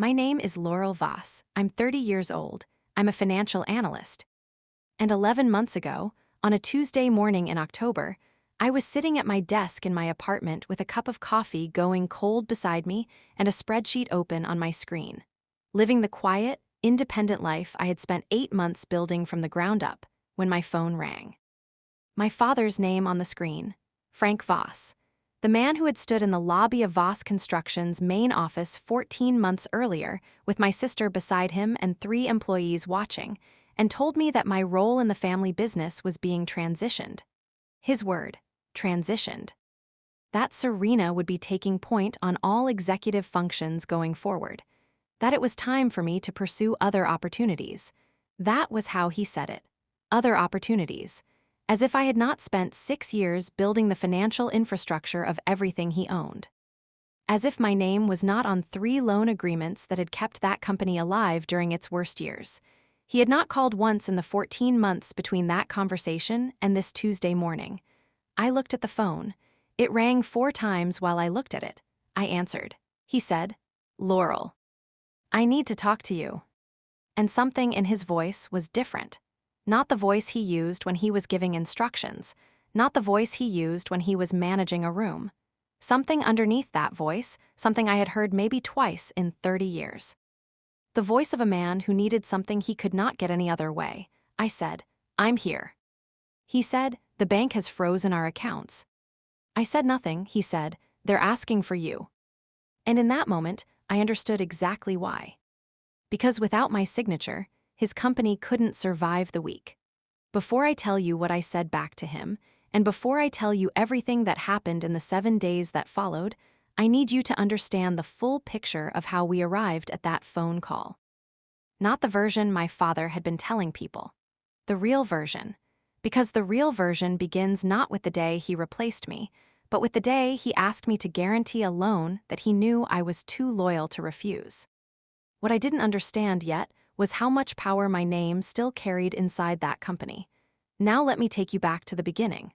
My name is Laurel Voss. I'm 30 years old. I'm a financial analyst. And 11 months ago, on a Tuesday morning in October, I was sitting at my desk in my apartment with a cup of coffee going cold beside me and a spreadsheet open on my screen, living the quiet, independent life I had spent 8 months building from the ground up, when my phone rang. My father's name on the screen, Frank Voss, the man who had stood in the lobby of Voss Construction's main office 14 months earlier with my sister beside him and 3 employees watching, and told me that my role in the family business was being transitioned. His word, transitioned. That Serena would be taking point on all executive functions going forward. That it was time for me to pursue other opportunities. That was how he said it. Other opportunities. As if I had not spent 6 years building the financial infrastructure of everything he owned. As if my name was not on 3 loan agreements that had kept that company alive during its worst years. He had not called once in the 14 months between that conversation and this Tuesday morning. I looked at the phone. It rang 4 times while I looked at it. I answered. He said, "Laurel, I need to talk to you." And something in his voice was different. Not the voice he used when he was giving instructions, not the voice he used when he was managing a room. Something underneath that voice, something I had heard maybe twice in 30 years. The voice of a man who needed something he could not get any other way. I said, "I'm here." He said, "The bank has frozen our accounts." I said nothing. He said, "They're asking for you." And in that moment, I understood exactly why. Because without my signature, his company couldn't survive the week. Before I tell you what I said back to him, and before I tell you everything that happened in the 7 days that followed, I need you to understand the full picture of how we arrived at that phone call. Not the version my father had been telling people. The real version. Because the real version begins not with the day he replaced me, but with the day he asked me to guarantee a loan that he knew I was too loyal to refuse. What I didn't understand yet was how much power my name still carried inside that company. Now let me take you back to the beginning.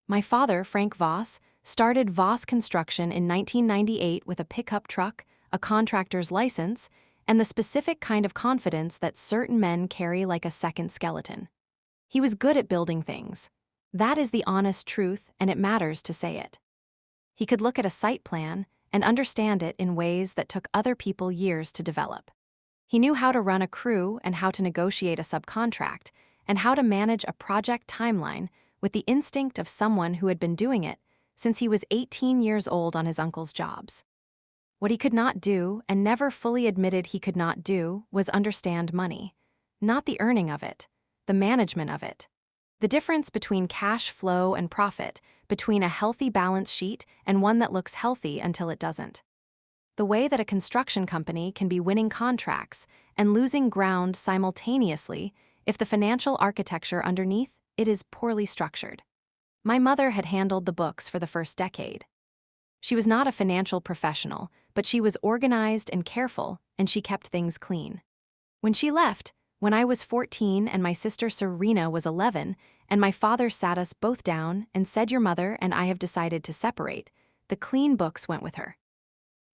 My father, Frank Voss, started Voss Construction in 1998 with a pickup truck, a contractor's license, and the specific kind of confidence that certain men carry like a second skeleton. He was good at building things. That is the honest truth, and it matters to say it. He could look at a site plan and understand it in ways that took other people years to develop. He knew how to run a crew and how to negotiate a subcontract, and how to manage a project timeline with the instinct of someone who had been doing it since he was 18 years old on his uncle's jobs. What he could not do, and never fully admitted he could not do, was understand money. Not the earning of it, the management of it. The difference between cash flow and profit, between a healthy balance sheet and one that looks healthy until it doesn't. The way that a construction company can be winning contracts and losing ground simultaneously if the financial architecture underneath it is poorly structured. My mother had handled the books for the first decade. She was not a financial professional, but she was organized and careful, and she kept things clean. When she left, when I was 14 and my sister Serena was 11, and my father sat us both down and said, "Your mother and I have decided to separate," the clean books went with her.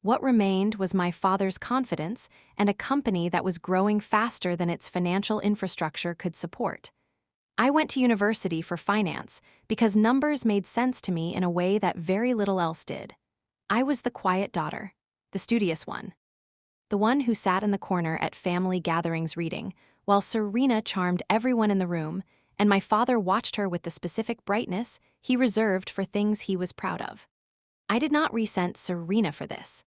What remained was my father's confidence and a company that was growing faster than its financial infrastructure could support. I went to university for finance because numbers made sense to me in a way that very little else did. I was the quiet daughter, the studious one. The one who sat in the corner at family gatherings reading, while Serena charmed everyone in the room, and my father watched her with the specific brightness he reserved for things he was proud of. I did not resent Serena for this.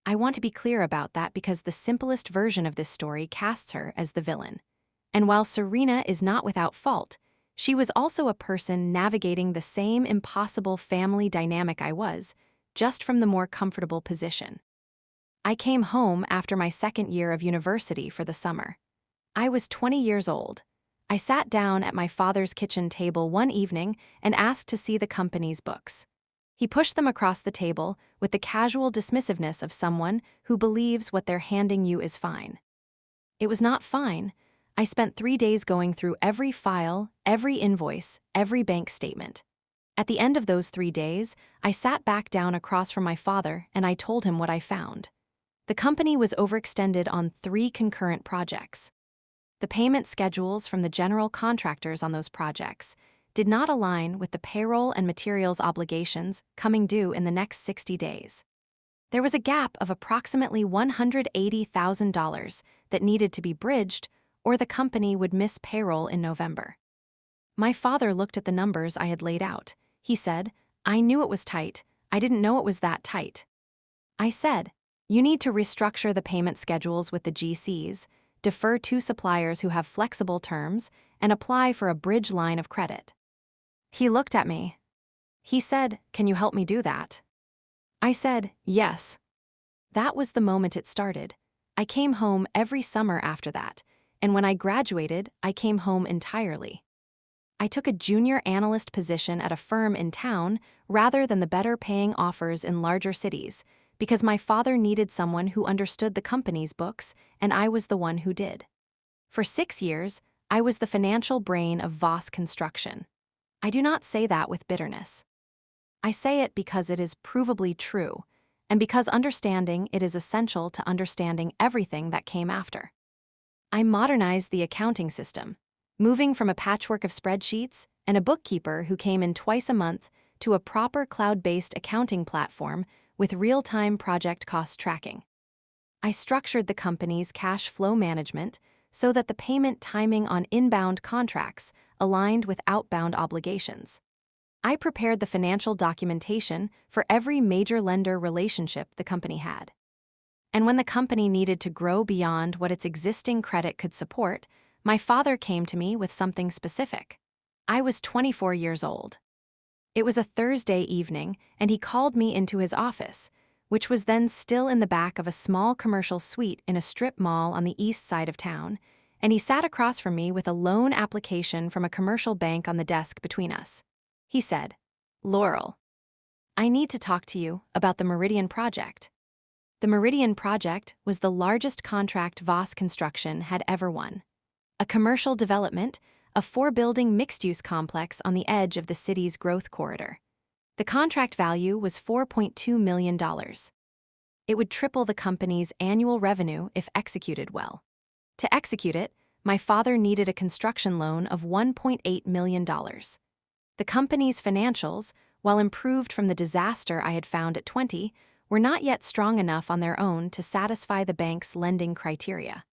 I want to be clear about that because the simplest version of this story casts her as the villain. And while Serena is not without fault, she was also a person navigating the same impossible family dynamic I was, just from the more comfortable position. I came home after my 2nd year of university for the summer. I was 20 years old. I sat down at my father's kitchen table one evening and asked to see the company's books. He pushed them across the table with the casual dismissiveness of someone who believes what they're handing you is fine. It was not fine. I spent 3 days going through every file, every invoice, every bank statement. At the end of those 3 days, I sat back down across from my father and I told him what I found. The company was overextended on 3 concurrent projects. The payment schedules from the general contractors on those projects did not align with the payroll and materials obligations coming due in the next 60 days. There was a gap of approximately $180,000 that needed to be bridged, or the company would miss payroll in November. My father looked at the numbers I had laid out. He said, "I knew it was tight. I didn't know it was that tight." I said, "You need to restructure the payment schedules with the GCs, defer to suppliers who have flexible terms, and apply for a bridge line of credit." He looked at me. He said, "Can you help me do that?" I said, "Yes." That was the moment it started. I came home every summer after that, and when I graduated, I came home entirely. I took a junior analyst position at a firm in town rather than the better-paying offers in larger cities, because my father needed someone who understood the company's books, and I was the one who did. For 6 years, I was the financial brain of Voss Construction. I do not say that with bitterness. I say it because it is provably true, and because understanding it is essential to understanding everything that came after. I modernized the accounting system, moving from a patchwork of spreadsheets and a bookkeeper who came in twice a month to a proper cloud-based accounting platform with real-time project cost tracking. I structured the company's cash flow management so that the payment timing on inbound contracts aligned with outbound obligations. I prepared the financial documentation for every major lender relationship the company had. And when the company needed to grow beyond what its existing credit could support, my father came to me with something specific. I was 24 years old. It was a Thursday evening, and he called me into his office, which was then still in the back of a small commercial suite in a strip mall on the east side of town, and he sat across from me with a loan application from a commercial bank on the desk between us. He said, "Laurel, I need to talk to you about the Meridian Project." The Meridian Project was the largest contract Voss Construction had ever won. A commercial development, a 4-building mixed-use complex on the edge of the city's growth corridor. The contract value was $4.2 million. It would triple the company's annual revenue if executed well. To execute it, my father needed a construction loan of $1.8 million. The company's financials, while improved from the disaster I had found at 20, were not yet strong enough on their own to satisfy the bank's lending criteria.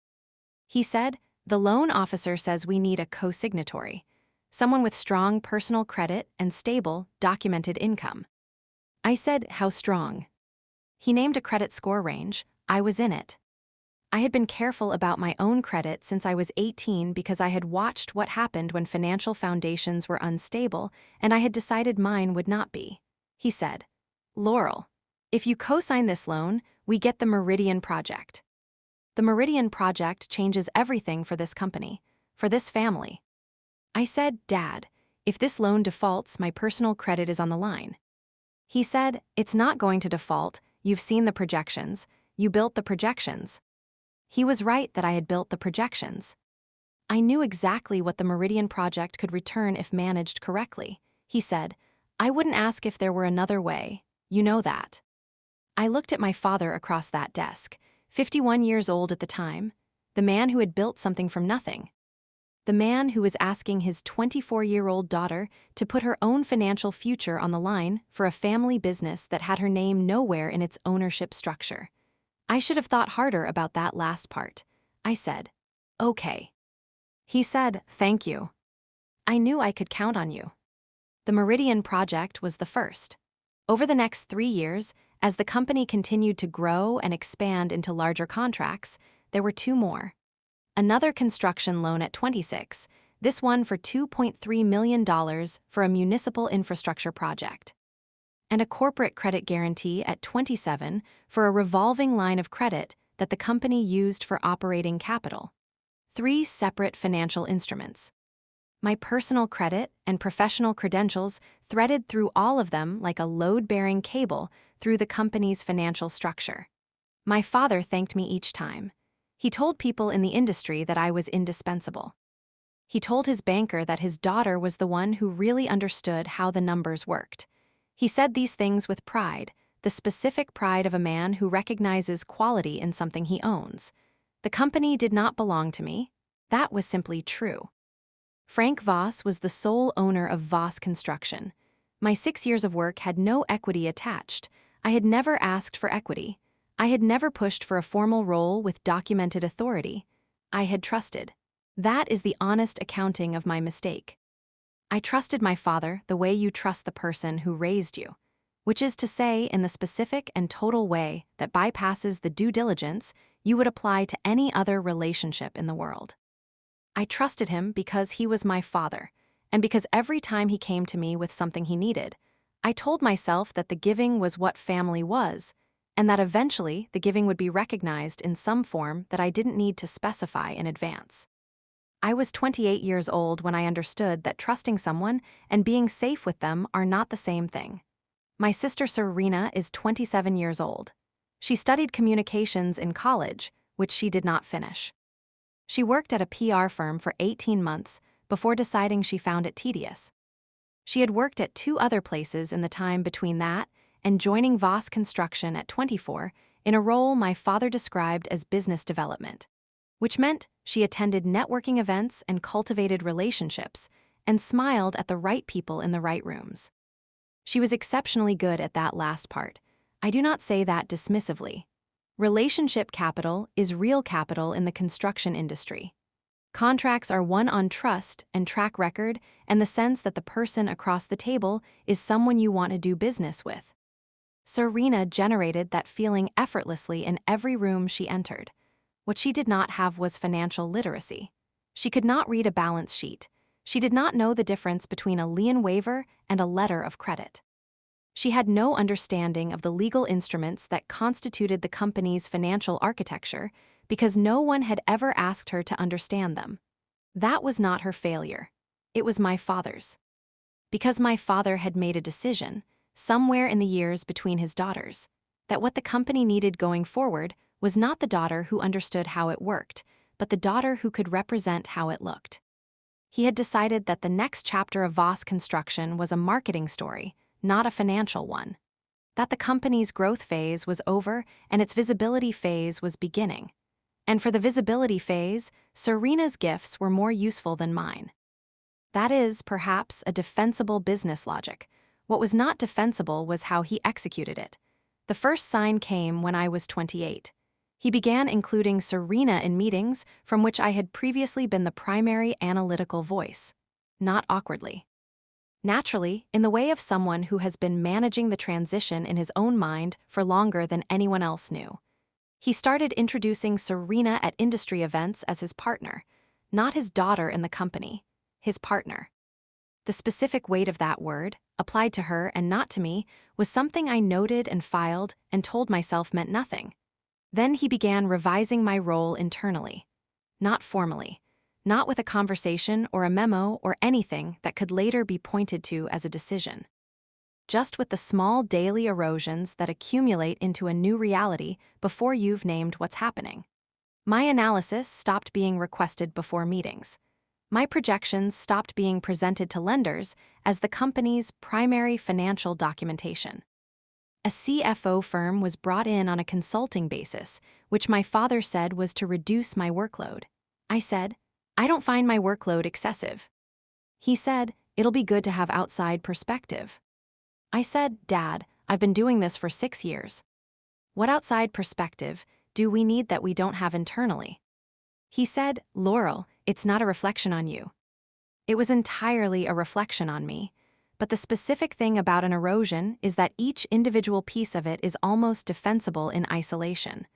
He said, "The loan officer says we need a co-signatory, someone with strong personal credit and stable, documented income." I said, "How strong?" He named a credit score range. I was in it. I had been careful about my own credit since I was 18 because I had watched what happened when financial foundations were unstable, and I had decided mine would not be. He said, "Laurel, if you co-sign this loan, we get the Meridian Project." The Meridian Project changes everything for this company, for this family. I said, "Dad, if this loan defaults, my personal credit is on the line." He said, "It's not going to default. You've seen the projections. You built the projections." He was right that I had built the projections. I knew exactly what the Meridian Project could return if managed correctly. He said, "I wouldn't ask if there were another way. You know that." I looked at my father across that desk, 51 years old at the time, the man who had built something from nothing. The man who was asking his 24-year-old daughter to put her own financial future on the line for a family business that had her name nowhere in its ownership structure. I should have thought harder about that last part. I said, "Okay." He said, "Thank you. I knew I could count on you." The Meridian Project was the first. Over the next 3 years, as the company continued to grow and expand into larger contracts, there were 2 more. Another construction loan at 26, this one for $2.3 million for a municipal infrastructure project. And a corporate credit guarantee at 27 for a revolving line of credit that the company used for operating capital. 3 separate financial instruments. My personal credit and professional credentials threaded through all of them like a load-bearing cable through the company's financial structure. My father thanked me each time. He told people in the industry that I was indispensable. He told his banker that his daughter was the one who really understood how the numbers worked. He said these things with pride, the specific pride of a man who recognizes quality in something he owns. The company did not belong to me. That was simply true. Frank Voss was the sole owner of Voss Construction. My 6 years of work had no equity attached. I had never asked for equity. I had never pushed for a formal role with documented authority. I had trusted. That is the honest accounting of my mistake. I trusted my father the way you trust the person who raised you, which is to say, in the specific and total way that bypasses the due diligence you would apply to any other relationship in the world. I trusted him because he was my father, and because every time he came to me with something he needed, I told myself that the giving was what family was, and that eventually the giving would be recognized in some form that I didn't need to specify in advance. I was 28 years old when I understood that trusting someone and being safe with them are not the same thing. My sister Serena is 27 years old. She studied communications in college, which she did not finish. She worked at a PR firm for 18 months before deciding she found it tedious. She had worked at 2 other places in the time between that and joining Voss Construction at 24 in a role my father described as business development, which meant she attended networking events and cultivated relationships and smiled at the right people in the right rooms. She was exceptionally good at that last part. I do not say that dismissively. Relationship capital is real capital in the construction industry. Contracts are won on trust and track record and the sense that the person across the table is someone you want to do business with. Serena generated that feeling effortlessly in every room she entered. What she did not have was financial literacy. She could not read a balance sheet. She did not know the difference between a lien waiver and a letter of credit. She had no understanding of the legal instruments that constituted the company's financial architecture because no one had ever asked her to understand them. That was not her failure. It was my father's. Because my father had made a decision, somewhere in the years between his daughters, that what the company needed going forward was not the daughter who understood how it worked, but the daughter who could represent how it looked. He had decided that the next chapter of Voss Construction was a marketing story, not a financial one. That the company's growth phase was over and its visibility phase was beginning. And for the visibility phase, Serena's gifts were more useful than mine. That is, perhaps, a defensible business logic. What was not defensible was how he executed it. The first sign came when I was 28. He began including Serena in meetings from which I had previously been the primary analytical voice, not awkwardly. Naturally, in the way of someone who has been managing the transition in his own mind for longer than anyone else knew. He started introducing Serena at industry events as his partner, not his daughter in the company, his partner. The specific weight of that word, applied to her and not to me, was something I noted and filed and told myself meant nothing. Then he began revising my role internally, not formally. Not with a conversation or a memo or anything that could later be pointed to as a decision. Just with the small daily erosions that accumulate into a new reality before you've named what's happening. My analysis stopped being requested before meetings. My projections stopped being presented to lenders as the company's primary financial documentation. A CFO firm was brought in on a consulting basis, which my father said was to reduce my workload. I said, I don't find my workload excessive. He said, it'll be good to have outside perspective. I said, Dad, I've been doing this for 6 years. What outside perspective do we need that we don't have internally? He said, Laurel, it's not a reflection on you. It was entirely a reflection on me, but the specific thing about an erosion is that each individual piece of it is almost defensible in isolation.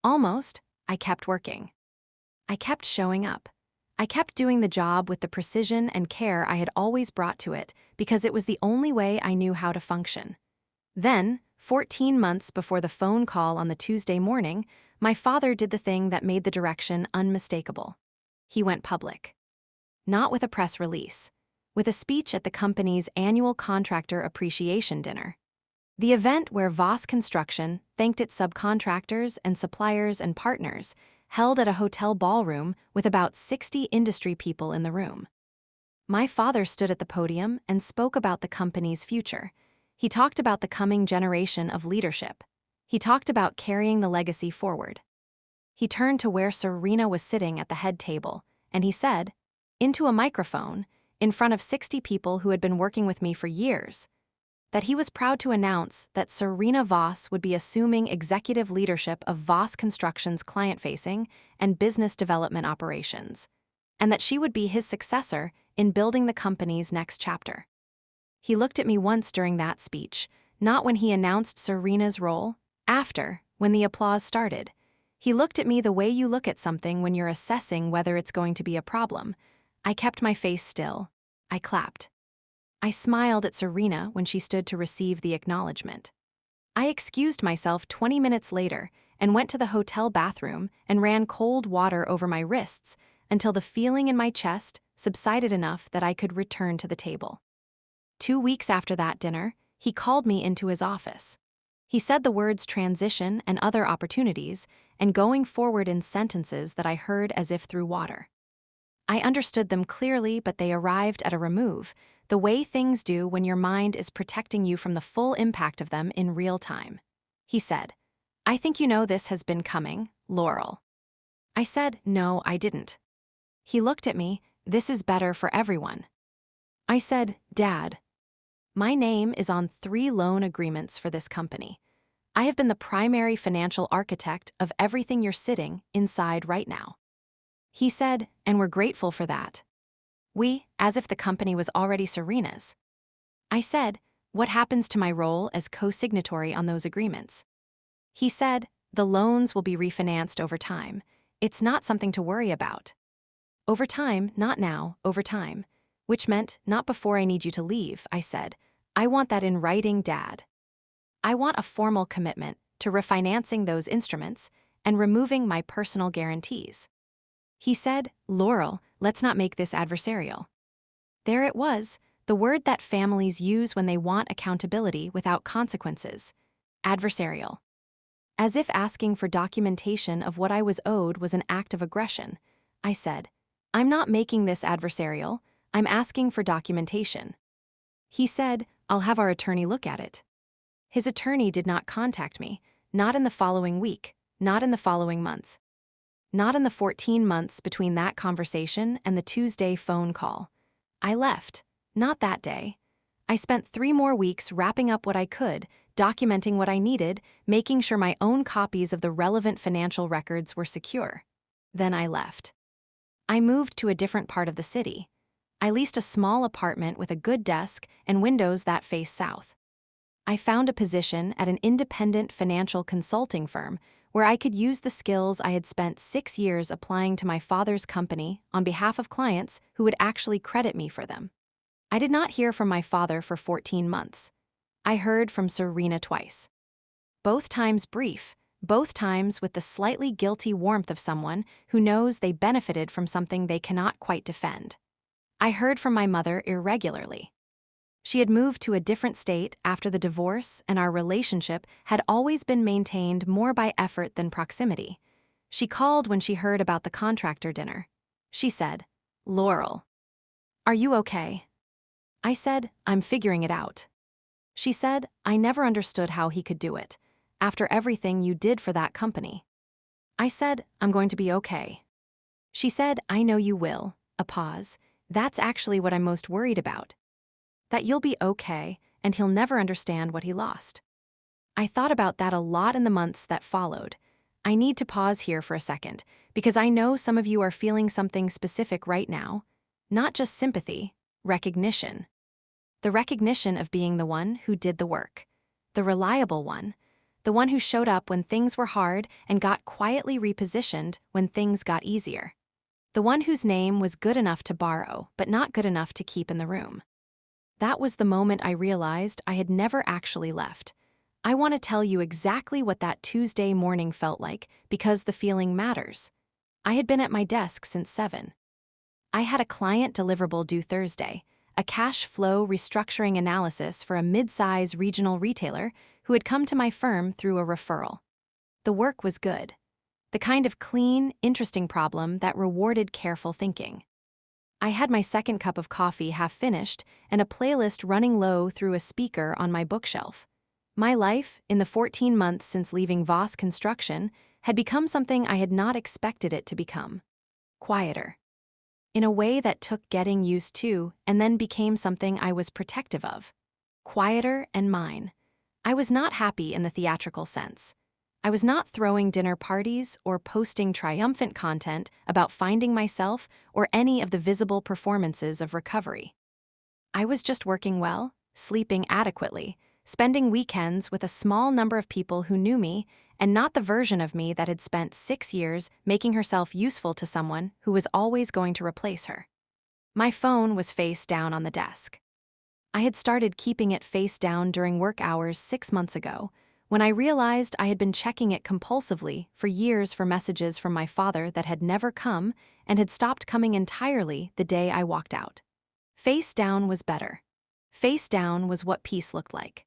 Almost, I kept working. I kept showing up. I kept doing the job with the precision and care I had always brought to it because it was the only way I knew how to function. Then, 14 months before the phone call on the Tuesday morning, my father did the thing that made the direction unmistakable. He went public. Not with a press release, with a speech at the company's annual contractor appreciation dinner. The event where Voss Construction thanked its subcontractors and suppliers and partners, held at a hotel ballroom with about 60 industry people in the room. My father stood at the podium and spoke about the company's future. He talked about the coming generation of leadership. He talked about carrying the legacy forward. He turned to where Serena was sitting at the head table, and he said, into a microphone, in front of 60 people who had been working with me for years, that he was proud to announce that Serena Voss would be assuming executive leadership of Voss Construction's client-facing and business development operations, and that she would be his successor in building the company's next chapter. He looked at me once during that speech, not when he announced Serena's role, after, when the applause started. He looked at me the way you look at something when you're assessing whether it's going to be a problem. I kept my face still. I clapped. I smiled at Serena when she stood to receive the acknowledgement. I excused myself 20 minutes later and went to the hotel bathroom and ran cold water over my wrists until the feeling in my chest subsided enough that I could return to the table. 2 weeks after that dinner, he called me into his office. He said the words transition and other opportunities and going forward in sentences that I heard as if through water. I understood them clearly, but they arrived at a remove, the way things do when your mind is protecting you from the full impact of them in real time. He said, I think you know this has been coming, Laurel. I said, no, I didn't. He looked at me, this is better for everyone. I said, Dad, my name is on 3 loan agreements for this company. I have been the primary financial architect of everything you're sitting inside right now. He said, and we're grateful for that. We, as if the company was already Serena's. I said, what happens to my role as co-signatory on those agreements? He said, the loans will be refinanced over time. It's not something to worry about. Over time, not now, over time. Which meant, not before I need you to leave, I said. I want that in writing, Dad. I want a formal commitment to refinancing those instruments and removing my personal guarantees. He said, Laurel, let's not make this adversarial. There it was, the word that families use when they want accountability without consequences. Adversarial. As if asking for documentation of what I was owed was an act of aggression, I said, I'm not making this adversarial, I'm asking for documentation. He said, I'll have our attorney look at it. His attorney did not contact me, not in the following week, not in the following month. Not in the 14 months between that conversation and the Tuesday phone call. I left, not that day. I spent 3 more weeks wrapping up what I could, documenting what I needed, making sure my own copies of the relevant financial records were secure. Then I left. I moved to a different part of the city. I leased a small apartment with a good desk and windows that face south. I found a position at an independent financial consulting firm where I could use the skills I had spent 6 years applying to my father's company on behalf of clients who would actually credit me for them. I did not hear from my father for 14 months. I heard from Serena twice. Both times brief, both times with the slightly guilty warmth of someone who knows they benefited from something they cannot quite defend. I heard from my mother irregularly. She had moved to a different state after the divorce, and our relationship had always been maintained more by effort than proximity. She called when she heard about the contractor dinner. She said, Laurel, are you okay? I said, I'm figuring it out. She said, I never understood how he could do it, after everything you did for that company. I said, I'm going to be okay. She said, I know you will. A pause. That's actually what I'm most worried about. That you'll be okay, and he'll never understand what he lost. I thought about that a lot in the months that followed. I need to pause here for a second, because I know some of you are feeling something specific right now. Not just sympathy, recognition. The recognition of being the one who did the work. The reliable one. The one who showed up when things were hard and got quietly repositioned when things got easier. The one whose name was good enough to borrow, but not good enough to keep in the room. That was the moment I realized I had never actually left. I want to tell you exactly what that Tuesday morning felt like, because the feeling matters. I had been at my desk since 7. I had a client deliverable due Thursday, a cash flow restructuring analysis for a mid-size regional retailer who had come to my firm through a referral. The work was good. The kind of clean, interesting problem that rewarded careful thinking. I had my second cup of coffee half finished and a playlist running low through a speaker on my bookshelf. My life, in the 14 months since leaving Voss Construction, had become something I had not expected it to become. Quieter. In a way that took getting used to and then became something I was protective of. Quieter and mine. I was not happy in the theatrical sense. I was not throwing dinner parties or posting triumphant content about finding myself or any of the visible performances of recovery. I was just working well, sleeping adequately, spending weekends with a small number of people who knew me, and not the version of me that had spent 6 years making herself useful to someone who was always going to replace her. My phone was face down on the desk. I had started keeping it face down during work hours 6 months ago, when I realized I had been checking it compulsively for years for messages from my father that had never come and had stopped coming entirely the day I walked out. Face down was better. Face down was what peace looked like.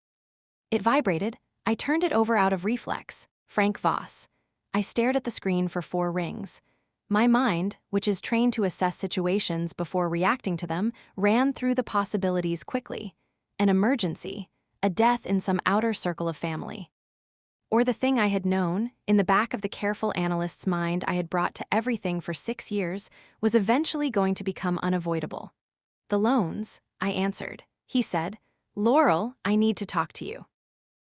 It vibrated. I turned it over out of reflex. Frank Voss. I stared at the screen for 4 rings. My mind, which is trained to assess situations before reacting to them, ran through the possibilities quickly. An emergency, a death in some outer circle of family. Or the thing I had known, in the back of the careful analyst's mind I had brought to everything for 6 years, was eventually going to become unavoidable. The loans, I answered. He said, "Laurel, I need to talk to you."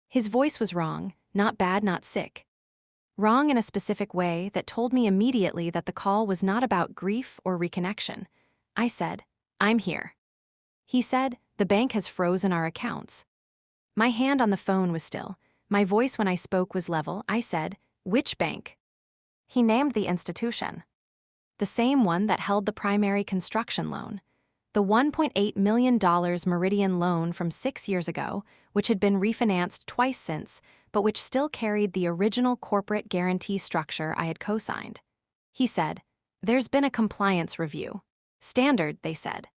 His voice was wrong, not bad, not sick. Wrong in a specific way that told me immediately that the call was not about grief or reconnection. I said, "I'm here." He said, "The bank has frozen our accounts." My hand on the phone was still. My voice when I spoke was level. I said, "Which bank?" He named the institution. The same one that held the primary construction loan. The $1.8 million Meridian loan from 6 years ago, which had been refinanced twice since, but which still carried the original corporate guarantee structure I had co-signed. He said, "There's been a compliance review. Standard," they said.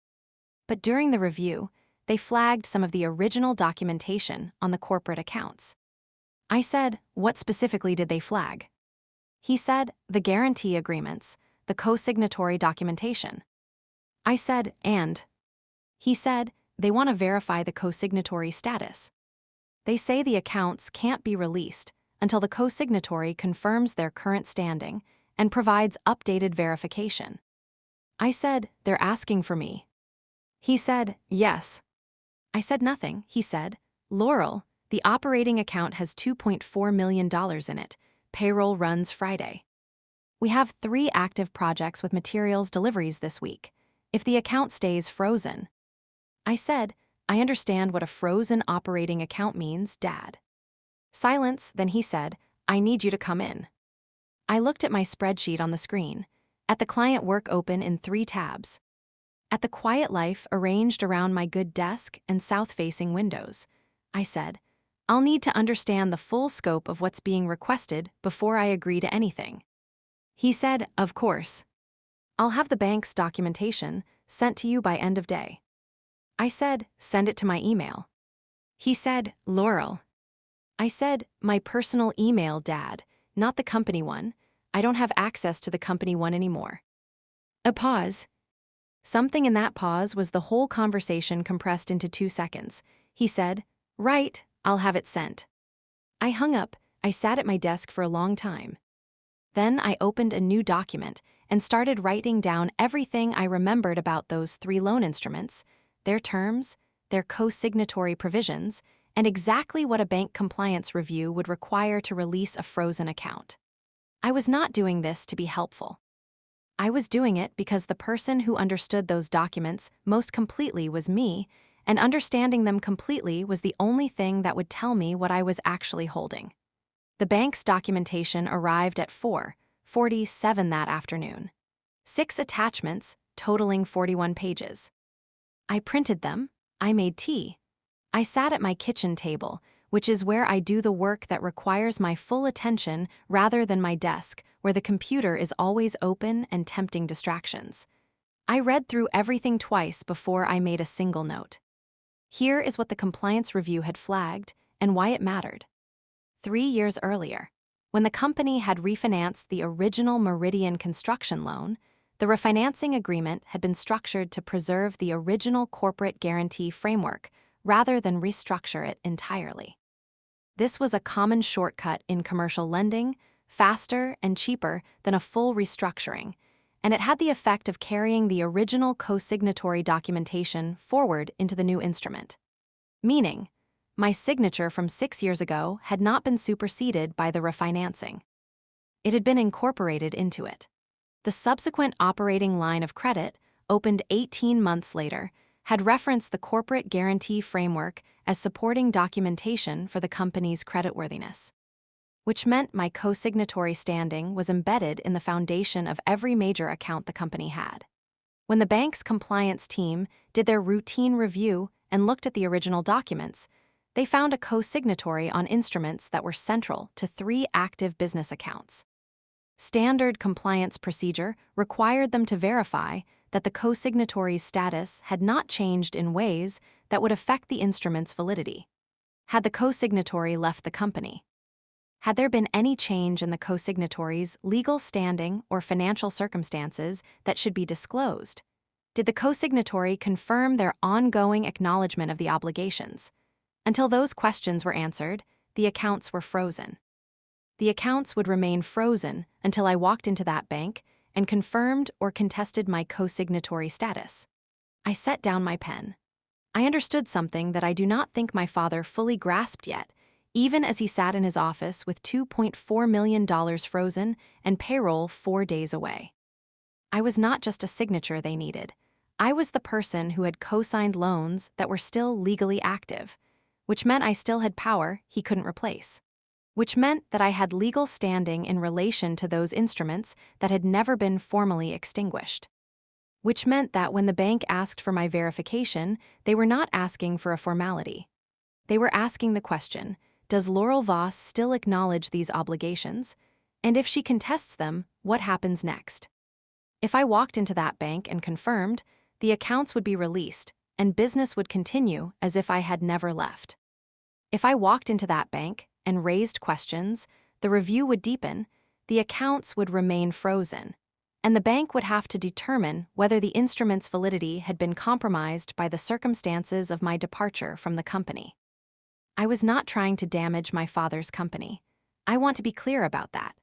But during the review, they flagged some of the original documentation on the corporate accounts. I said, "What specifically did they flag?" He said, "The guarantee agreements, the co-signatory documentation." I said, "And?" He said, "They want to verify the co-signatory status. They say the accounts can't be released until the co-signatory confirms their current standing and provides updated verification." I said, "They're asking for me." He said, "Yes." I said nothing. He said, "Laurel, the operating account has $2.4 million in it. Payroll runs Friday. We have 3 active projects with materials deliveries this week. If the account stays frozen." I said, "I understand what a frozen operating account means, Dad." Silence, then he said, "I need you to come in." I looked at my spreadsheet on the screen, at the client work open in 3 tabs, at the quiet life arranged around my good desk and south-facing windows. I said, "I'll need to understand the full scope of what's being requested before I agree to anything." He said, "Of course. I'll have the bank's documentation sent to you by end of day." I said, "Send it to my email." He said, "Laurel." I said, "My personal email, Dad, not the company one. I don't have access to the company one anymore." A pause. Something in that pause was the whole conversation compressed into 2 seconds. He said, "Right, I'll have it sent." I hung up. I sat at my desk for a long time. Then I opened a new document and started writing down everything I remembered about those 3 loan instruments, their terms, their co-signatory provisions, and exactly what a bank compliance review would require to release a frozen account. I was not doing this to be helpful. I was doing it because the person who understood those documents most completely was me, and understanding them completely was the only thing that would tell me what I was actually holding. The bank's documentation arrived at 4:47 that afternoon. 6 attachments, totaling 41 pages. I printed them. I made tea. I sat at my kitchen table, which is where I do the work that requires my full attention rather than my desk, where the computer is always open and tempting distractions. I read through everything twice before I made a single note. Here is what the compliance review had flagged and why it mattered. 3 years earlier, when the company had refinanced the original Meridian construction loan, The refinancing agreement had been structured to preserve the original corporate guarantee framework rather than restructure it entirely. This was a common shortcut in commercial lending, faster and cheaper than a full restructuring, and it had the effect of carrying the original co-signatory documentation forward into the new instrument. Meaning, my signature from 6 years ago had not been superseded by the refinancing. It had been incorporated into it. The subsequent operating line of credit, opened 18 months later, had referenced the corporate guarantee framework as supporting documentation for the company's creditworthiness, which meant my co-signatory standing was embedded in the foundation of every major account the company had. When the bank's compliance team did their routine review and looked at the original documents, they found a co-signatory on instruments that were central to 3 active business accounts. Standard compliance procedure required them to verify that the co-signatory's status had not changed in ways that would affect the instrument's validity. Had the co-signatory left the company? Had there been any change in the co-signatory's legal standing or financial circumstances that should be disclosed? Did the co-signatory confirm their ongoing acknowledgement of the obligations? Until those questions were answered, the accounts were frozen. The accounts would remain frozen until I walked into that bank and confirmed or contested my co-signatory status. I set down my pen. I understood something that I do not think my father fully grasped yet, even as he sat in his office with $2.4 million frozen and payroll 4 days away. I was not just a signature they needed. I was the person who had co-signed loans that were still legally active, which meant I still had power he couldn't replace. Which meant that I had legal standing in relation to those instruments that had never been formally extinguished. Which meant that when the bank asked for my verification, they were not asking for a formality. They were asking the question, does Laurel Voss still acknowledge these obligations? And if she contests them, what happens next? If I walked into that bank and confirmed, the accounts would be released, and business would continue as if I had never left. If I walked into that bank and raised questions, the review would deepen, the accounts would remain frozen, and the bank would have to determine whether the instrument's validity had been compromised by the circumstances of my departure from the company. I was not trying to damage my father's company. I want to be clear about that.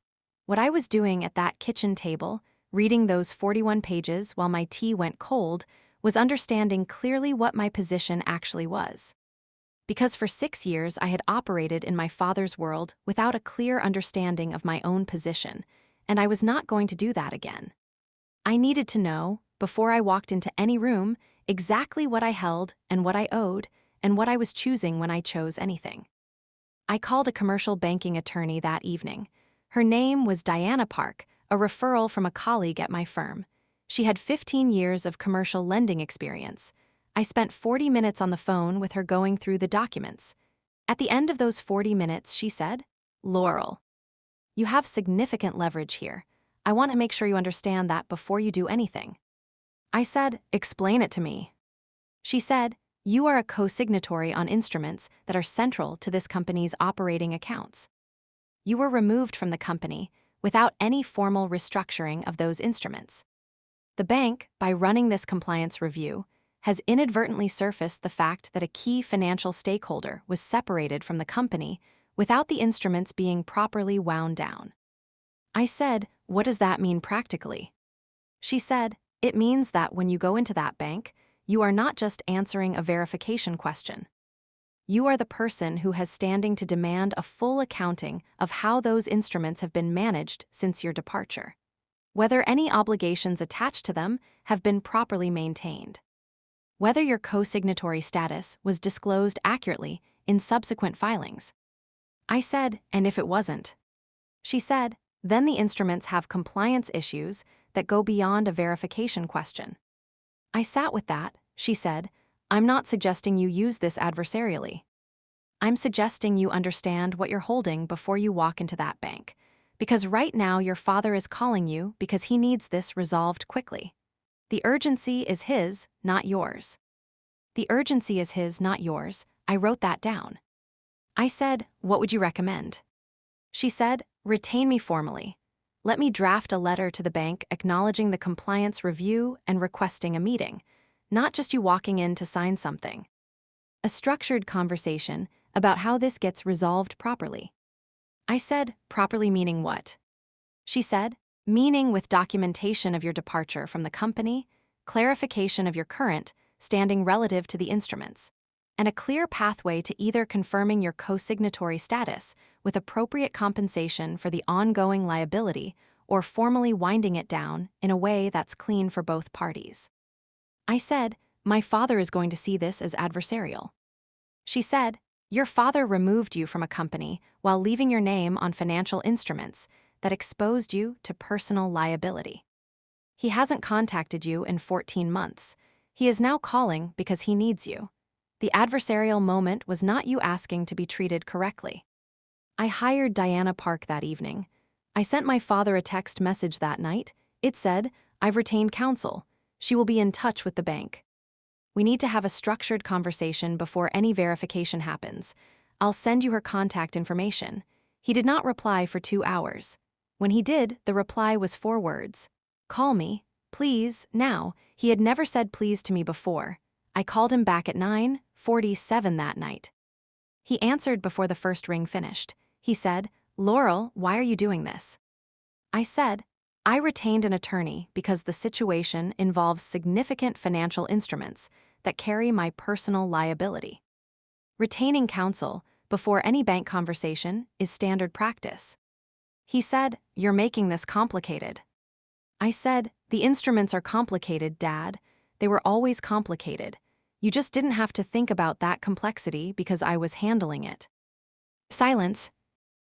What I was doing at that kitchen table, reading those 41 pages while my tea went cold, was understanding clearly what my position actually was. Because for 6 years I had operated in my father's world without a clear understanding of my own position, and I was not going to do that again. I needed to know, before I walked into any room, exactly what I held and what I owed, and what I was choosing when I chose anything. I called a commercial banking attorney that evening. Her name was Diana Park, a referral from a colleague at my firm. She had 15 years of commercial lending experience. I spent 40 minutes on the phone with her going through the documents. At the end of those 40 minutes, she said, "Laurel, you have significant leverage here. I want to make sure you understand that before you do anything." I said, "Explain it to me." She said, "You are a co-signatory on instruments that are central to this company's operating accounts. You were removed from the company without any formal restructuring of those instruments. The bank, by running this compliance review, has inadvertently surfaced the fact that a key financial stakeholder was separated from the company without the instruments being properly wound down." I said, "What does that mean practically?" She said, "It means that when you go into that bank, you are not just answering a verification question. You are the person who has standing to demand a full accounting of how those instruments have been managed since your departure, whether any obligations attached to them have been properly maintained, whether your co-signatory status was disclosed accurately in subsequent filings." I said, "And if it wasn't?" She said, "Then the instruments have compliance issues that go beyond a verification question." I sat with that. She said, "I'm not suggesting you use this adversarially. I'm suggesting you understand what you're holding before you walk into that bank, because right now your father is calling you because he needs this resolved quickly. The urgency is his, not yours." The urgency is his, not yours. I wrote that down. I said, "What would you recommend?" She said, "Retain me formally. let me draft a letter to the bank acknowledging the compliance review and requesting a meeting, not just you walking in to sign something. A structured conversation about how this gets resolved properly. I said, properly meaning what? She said, meaning with documentation of your departure from the company, clarification of your current standing relative to the instruments, and a clear pathway to either confirming your co-signatory status with appropriate compensation for the ongoing liability or formally winding it down in a way that's clean for both parties. I said, my father is going to see this as adversarial. She said, your father removed you from a company while leaving your name on financial instruments that exposed you to personal liability. He hasn't contacted you in 14 months. He is now calling because he needs you. The adversarial moment was not you asking to be treated correctly. I hired Diana Park that evening. I sent my father a text message that night. It said, I've retained counsel. She will be in touch with the bank. We need to have a structured conversation before any verification happens. I'll send you her contact information. He did not reply for 2 hours. When he did, the reply was 4 words. Call me, please, now. He had never said please to me before. I called him back at 9:47 that night. He answered before the first ring finished. He said, Laurel, why are you doing this? I said, I retained an attorney because the situation involves significant financial instruments that carry my personal liability. Retaining counsel before any bank conversation is standard practice. He said, you're making this complicated. I said, the instruments are complicated, Dad. They were always complicated. You just didn't have to think about that complexity because I was handling it. Silence.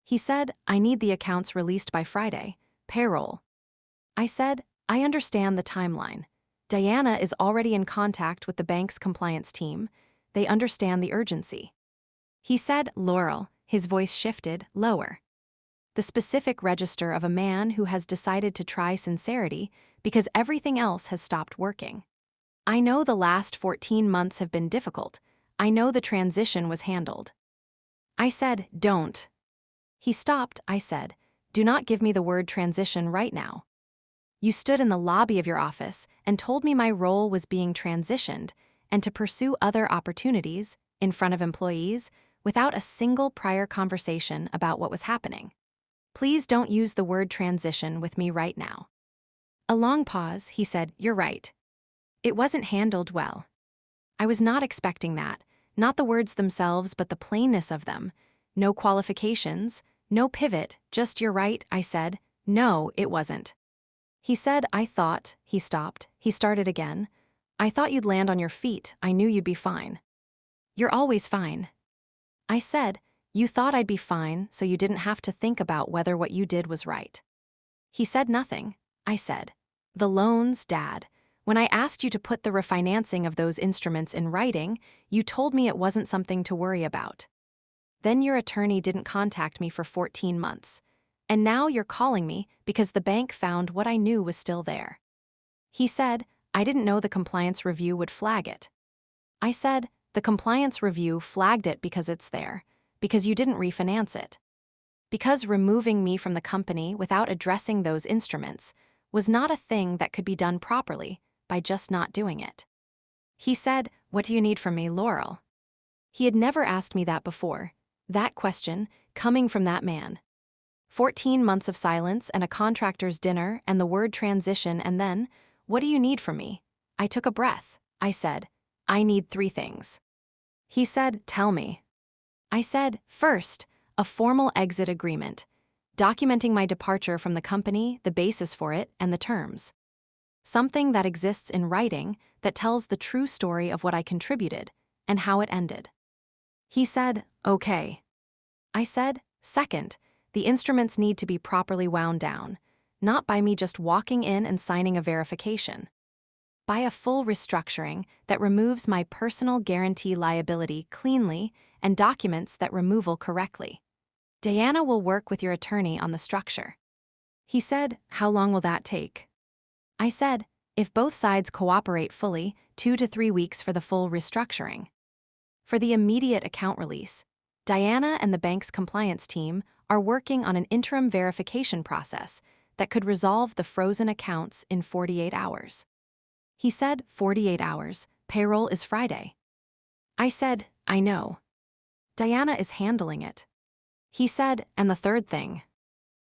He said, I need the accounts released by Friday. Payroll. I said, I understand the timeline. Diana is already in contact with the bank's compliance team. They understand the urgency. He said, Laurel. His voice shifted, lower. The specific register of a man who has decided to try sincerity because everything else has stopped working. I know the last 14 months have been difficult. I know the transition was handled. I said, don't. He stopped. I said, do not give me the word transition right now. You stood in the lobby of your office and told me my role was being transitioned and to pursue other opportunities in front of employees without a single prior conversation about what was happening. Please don't use the word transition with me right now. A long pause, he said, you're right. It wasn't handled well. I was not expecting that, not the words themselves but the plainness of them. No qualifications, no pivot, just you're right, I said. No, it wasn't. He said, I thought, he stopped, he started again. I thought you'd land on your feet, I knew you'd be fine. You're always fine. I said, you thought I'd be fine so you didn't have to think about whether what you did was right. He said nothing. I said, the loans, Dad. When I asked you to put the refinancing of those instruments in writing, you told me it wasn't something to worry about. Then your attorney didn't contact me for 14 months. And now you're calling me because the bank found what I knew was still there. He said, I didn't know the compliance review would flag it. I said, the compliance review flagged it because it's there, because you didn't refinance it. Because removing me from the company without addressing those instruments was not a thing that could be done properly by just not doing it. He said, what do you need from me, Laurel? He had never asked me that before, that question coming from that man. 14 months of silence and a contractor's dinner and the word transition and then, what do you need from me? I took a breath. I said, I need 3 things. He said, tell me. I said, first, a formal exit agreement, documenting my departure from the company, the basis for it, and the terms. Something that exists in writing that tells the true story of what I contributed and how it ended. He said, okay. I said, second, the instruments need to be properly wound down, not by me just walking in and signing a verification. By a full restructuring that removes my personal guarantee liability cleanly and documents that removal correctly. Diana will work with your attorney on the structure. He said, how long will that take? I said, if both sides cooperate fully, 2 to 3 weeks for the full restructuring. For the immediate account release, Diana and the bank's compliance team are working on an interim verification process that could resolve the frozen accounts in 48 hours. He said, 48 hours, payroll is Friday. I said, I know. Diana is handling it. He said, and the third thing.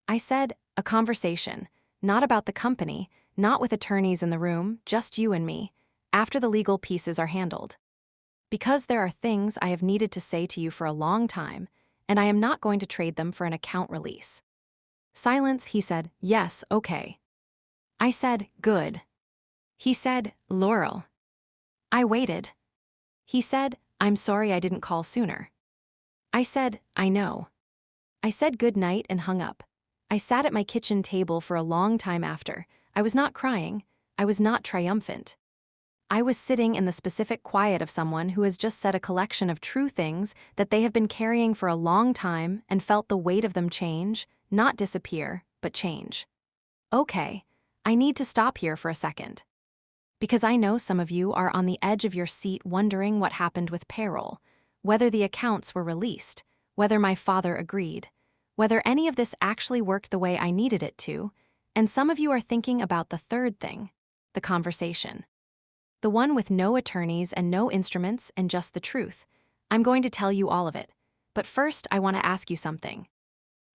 I said, a conversation, not about the company, not with attorneys in the room, just you and me, after the legal pieces are handled. Because there are things I have needed to say to you for a long time, and I am not going to trade them for an account release. Silence, he said, yes, okay. I said, good. He said, Laurel. I waited. He said, I'm sorry I didn't call sooner. I said, I know. I said good night and hung up. I sat at my kitchen table for a long time after. I was not crying. I was not triumphant. I was sitting in the specific quiet of someone who has just said a collection of true things that they have been carrying for a long time and felt the weight of them change, not disappear, but change. Okay, I need to stop here for a second. Because I know some of you are on the edge of your seat wondering what happened with payroll, whether the accounts were released, whether my father agreed, whether any of this actually worked the way I needed it to, and some of you are thinking about the third thing, the conversation. The one with no attorneys and no instruments and just the truth. I'm going to tell you all of it, but first I want to ask you something.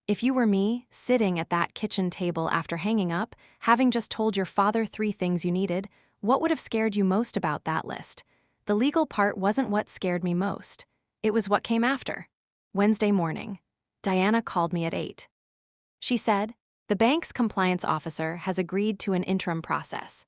If you were me, sitting at that kitchen table after hanging up, having just told your father 3 things you needed, what would have scared you most about that list? The legal part wasn't what scared me most. It was what came after. Wednesday morning. Diana called me at 8. She said, the bank's compliance officer has agreed to an interim process.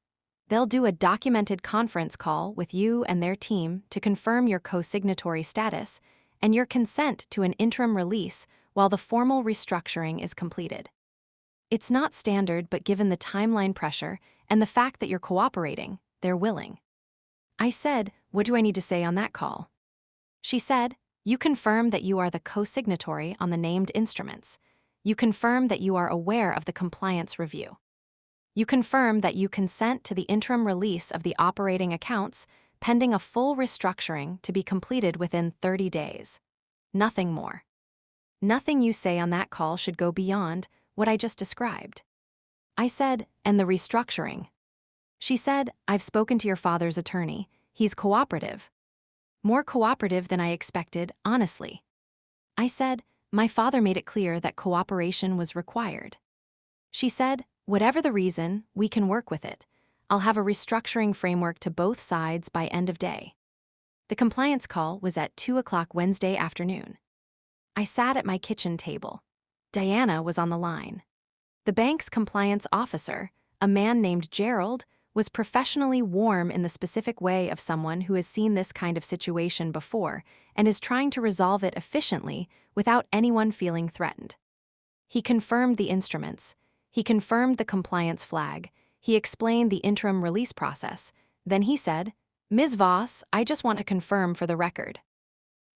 They'll do a documented conference call with you and their team to confirm your co-signatory status and your consent to an interim release while the formal restructuring is completed. It's not standard, but given the timeline pressure and the fact that you're cooperating, they're willing. I said, what do I need to say on that call? She said, you confirm that you are the co-signatory on the named instruments. You confirm that you are aware of the compliance review. You confirm that you consent to the interim release of the operating accounts pending a full restructuring to be completed within 30 days. Nothing more. Nothing you say on that call should go beyond what I just described. I said, and the restructuring. She said, I've spoken to your father's attorney. He's cooperative. More cooperative than I expected, honestly. I said, my father made it clear that cooperation was required. She said, whatever the reason, we can work with it. I'll have a restructuring framework to both sides by end of day. The compliance call was at 2 o'clock Wednesday afternoon. I sat at my kitchen table. Diana was on the line. The bank's compliance officer, a man named Gerald, was professionally warm in the specific way of someone who has seen this kind of situation before and is trying to resolve it efficiently without anyone feeling threatened. He confirmed the instruments. He confirmed the compliance flag. He explained the interim release process. Then he said, Ms. Voss, I just want to confirm for the record.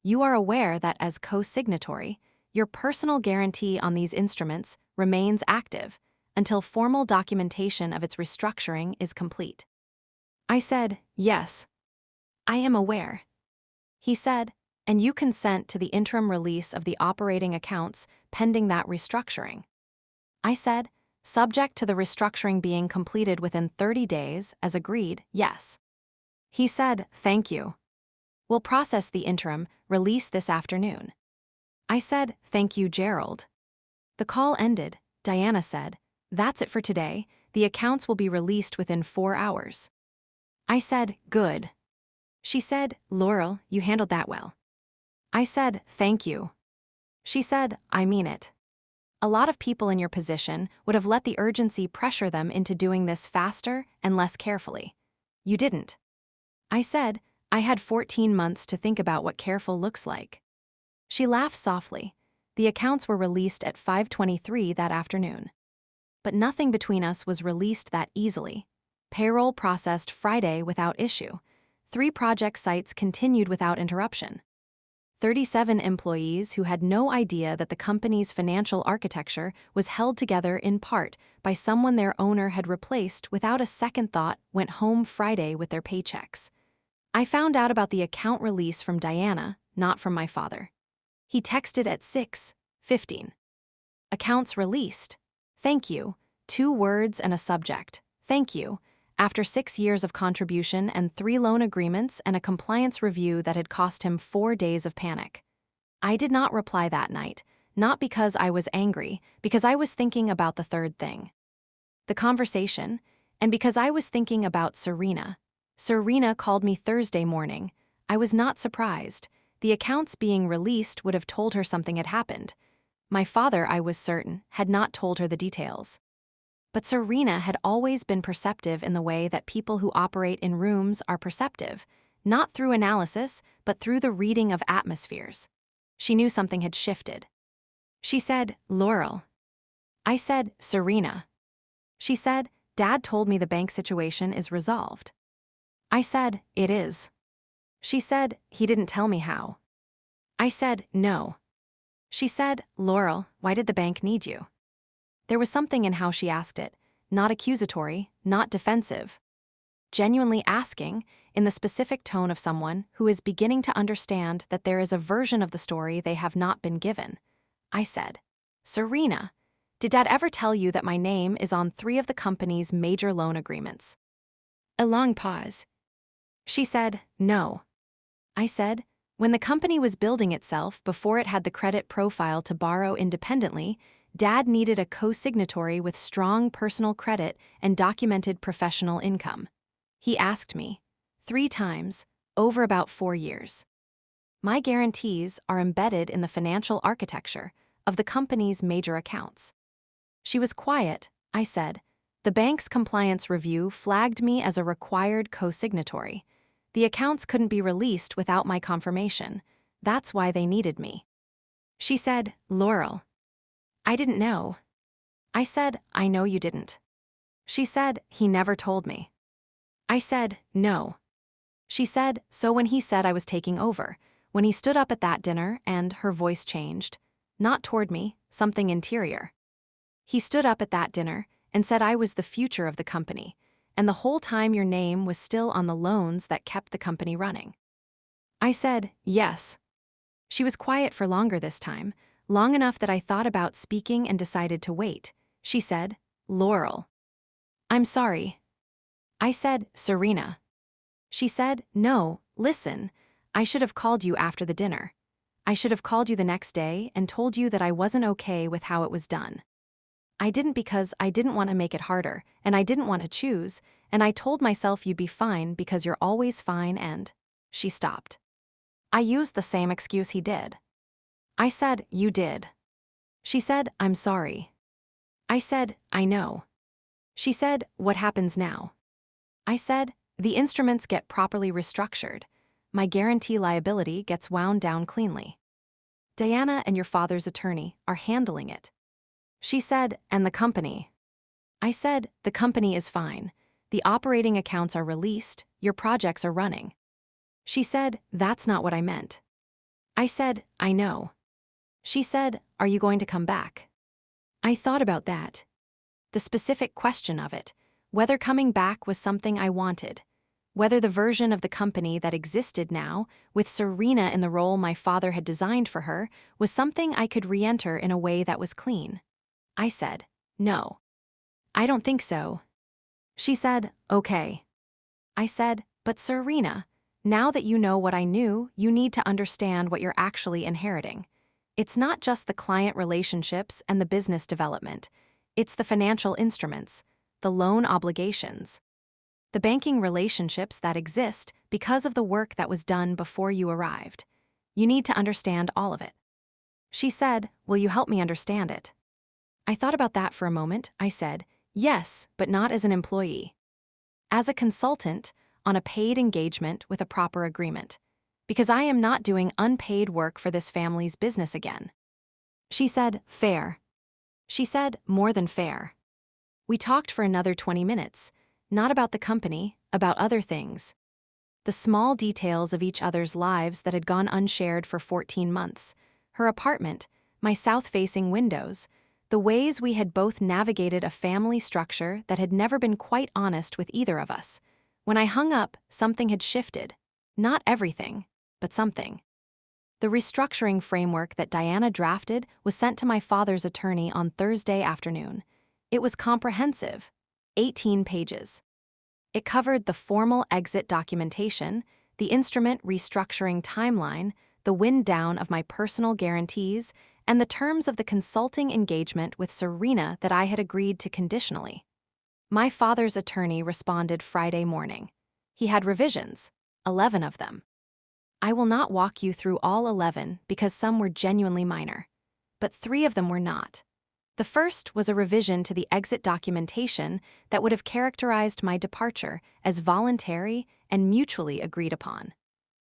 You are aware that as co-signatory, your personal guarantee on these instruments remains active until formal documentation of its restructuring is complete. I said, yes. I am aware. He said, and you consent to the interim release of the operating accounts pending that restructuring. I said, subject to the restructuring being completed within 30 days, as agreed, yes. He said, thank you. We'll process the interim release this afternoon. I said, thank you, Gerald. The call ended. Diana said, that's it for today. The accounts will be released within 4 hours. I said, good. She said, Laurel, you handled that well. I said, thank you. She said, I mean it. A lot of people in your position would have let the urgency pressure them into doing this faster and less carefully. You didn't. I said, I had 14 months to think about what careful looks like. She laughed softly. The accounts were released at 5:23 that afternoon. But nothing between us was released that easily. Payroll processed Friday without issue. 3 project sites continued without interruption. 37 employees who had no idea that the company's financial architecture was held together in part by someone their owner had replaced without a second thought went home Friday with their paychecks. I found out about the account release from Diana, not from my father. He texted at 6:15. Accounts released. Thank you. 2 words and a subject. Thank you. After 6 years of contribution and 3 loan agreements and a compliance review that had cost him 4 days of panic. I did not reply that night, not because I was angry, because I was thinking about the third thing. The conversation, and because I was thinking about Serena. Serena called me Thursday morning. I was not surprised. The accounts being released would have told her something had happened. My father, I was certain, had not told her the details. But Serena had always been perceptive in the way that people who operate in rooms are perceptive, not through analysis, but through the reading of atmospheres. She knew something had shifted. She said, "Laurel." I said, "Serena." She said, "Dad told me the bank situation is resolved." I said, "It is." She said, "He didn't tell me how." I said, "No." She said, "Laurel, why did the bank need you?" There was something in how she asked it, not accusatory, not defensive. Genuinely asking, in the specific tone of someone who is beginning to understand that there is a version of the story they have not been given. I said, "Serena, did Dad ever tell you that my name is on 3 of the company's major loan agreements?" A long pause. She said, "No." I said, "When the company was building itself before it had the credit profile to borrow independently, Dad needed a co-signatory with strong personal credit and documented professional income. He asked me 3 times, over about 4 years. My guarantees are embedded in the financial architecture of the company's major accounts." She was quiet. I said, "The bank's compliance review flagged me as a required co-signatory. The accounts couldn't be released without my confirmation. That's why they needed me." She said, "Laurel, I didn't know." I said, "I know you didn't." She said, "He never told me." I said, "No." She said, "So when he said I was taking over, when he stood up at that dinner and her voice changed, not toward me, something interior. He stood up at that dinner and said I was the future of the company, and the whole time your name was still on the loans that kept the company running." I said, "Yes." She was quiet for longer this time, long enough that I thought about speaking and decided to wait. She said, "Laurel, I'm sorry." I said, "Serena." She said, "No, listen, I should have called you after the dinner. I should have called you the next day and told you that I wasn't okay with how it was done. I didn't because I didn't want to make it harder, and I didn't want to choose, and I told myself you'd be fine because you're always fine and—" She stopped. I used the same excuse he did. I said, "You did." She said, "I'm sorry." I said, "I know." She said, "What happens now?" I said, "The instruments get properly restructured. My guarantee liability gets wound down cleanly. Diana and your father's attorney are handling it." She said, "And the company?" I said, "The company is fine. The operating accounts are released, your projects are running." She said, "That's not what I meant." I said, "I know." She said, "Are you going to come back?" I thought about that. The specific question of it, whether coming back was something I wanted, whether the version of the company that existed now, with Serena in the role my father had designed for her, was something I could re-enter in a way that was clean. I said, "No. I don't think so." She said, "Okay." I said, "But Serena, now that you know what I knew, you need to understand what you're actually inheriting. It's not just the client relationships and the business development. It's the financial instruments, the loan obligations, the banking relationships that exist because of the work that was done before you arrived. You need to understand all of it." She said, "Will you help me understand it?" I thought about that for a moment. I said, "Yes, but not as an employee. As a consultant, on a paid engagement with a proper agreement. Because I am not doing unpaid work for this family's business again." She said, "Fair." She said, "More than fair." We talked for another 20 minutes, not about the company, about other things. The small details of each other's lives that had gone unshared for 14 months. Her apartment, my south-facing windows, the ways we had both navigated a family structure that had never been quite honest with either of us. When I hung up, something had shifted. Not everything, but something. The restructuring framework that Diana drafted was sent to my father's attorney on Thursday afternoon. It was comprehensive, 18 pages. It covered the formal exit documentation, the instrument restructuring timeline, the wind down of my personal guarantees, and the terms of the consulting engagement with Serena that I had agreed to conditionally. My father's attorney responded Friday morning. He had revisions, 11 of them. I will not walk you through all 11 because some were genuinely minor, but 3 of them were not. The first was a revision to the exit documentation that would have characterized my departure as voluntary and mutually agreed upon.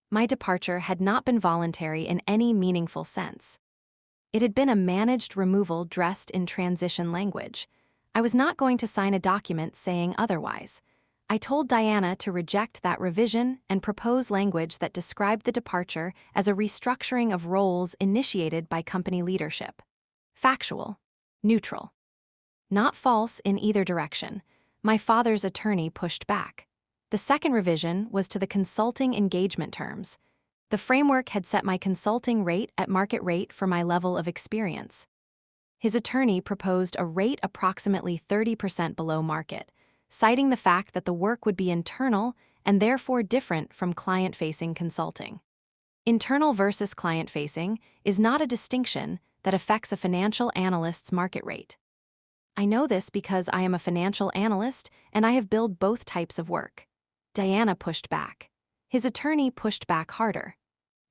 My departure had not been voluntary in any meaningful sense. It had been a managed removal dressed in transition language. I was not going to sign a document saying otherwise. I told Diana to reject that revision and propose language that described the departure as a restructuring of roles initiated by company leadership. Factual, neutral. Not false in either direction. My father's attorney pushed back. The second revision was to the consulting engagement terms. The framework had set my consulting rate at market rate for my level of experience. His attorney proposed a rate approximately 30% below market, citing the fact that the work would be internal and therefore different from client-facing consulting. Internal versus client-facing is not a distinction that affects a financial analyst's market rate. I know this because I am a financial analyst and I have billed both types of work. Diana pushed back. His attorney pushed back harder.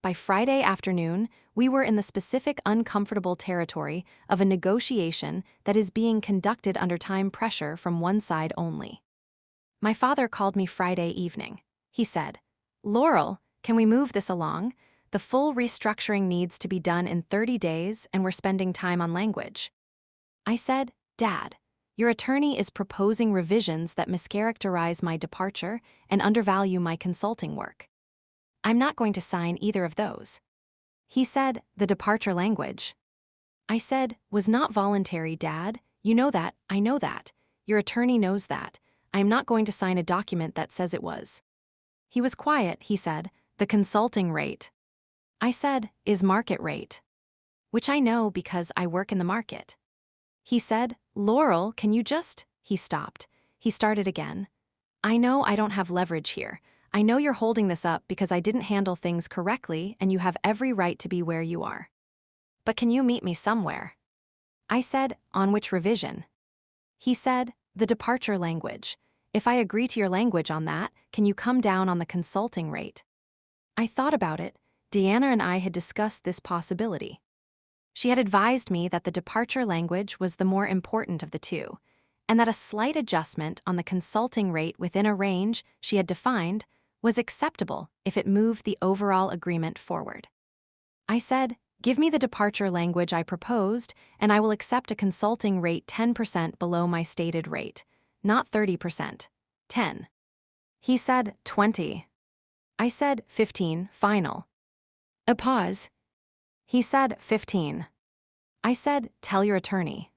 By Friday afternoon, we were in the specific uncomfortable territory of a negotiation that is being conducted under time pressure from one side only. My father called me Friday evening. He said, "Laurel, can we move this along? The full restructuring needs to be done in 30 days and we're spending time on language." I said, "Dad, your attorney is proposing revisions that mischaracterize my departure and undervalue my consulting work. I'm not going to sign either of those." He said, "The departure language." I said, "Was not voluntary, Dad. You know that, I know that. Your attorney knows that. I am not going to sign a document that says it was." He was quiet. He said, "The consulting rate." I said, "Is market rate." Which I know because I work in the market. He said, "Laurel, can you just—" He stopped. He started again. "I know I don't have leverage here. I know you're holding this up because I didn't handle things correctly and you have every right to be where you are. But can you meet me somewhere?" I said, "On which revision?" He said, "The departure language. If I agree to your language on that, can you come down on the consulting rate?" I thought about it. Deanna and I had discussed this possibility. She had advised me that the departure language was the more important of the two, and that a slight adjustment on the consulting rate within a range she had defined was acceptable if it moved the overall agreement forward. I said, "Give me the departure language I proposed, and I will accept a consulting rate 10% below my stated rate, not 30%, 10. He said, 20. I said, 15, final. A pause. He said, 15. I said, "Tell your attorney."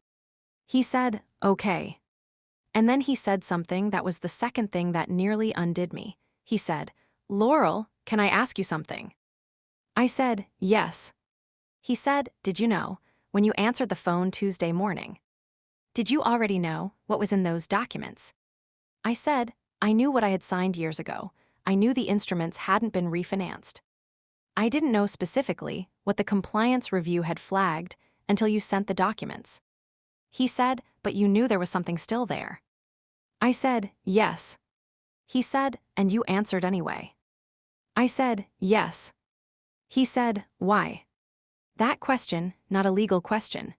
He said, "Okay." And then he said something that was the second thing that nearly undid me. He said, "Laurel, can I ask you something?" I said, "Yes." He said, "Did you know, when you answered the phone Tuesday morning, did you already know what was in those documents?" I said, "I knew what I had signed years ago. I knew the instruments hadn't been refinanced. I didn't know specifically what the compliance review had flagged until you sent the documents." He said, "But you knew there was something still there." I said, "Yes." He said, "And you answered anyway." I said, "Yes." He said, "Why?" That question, not a legal question.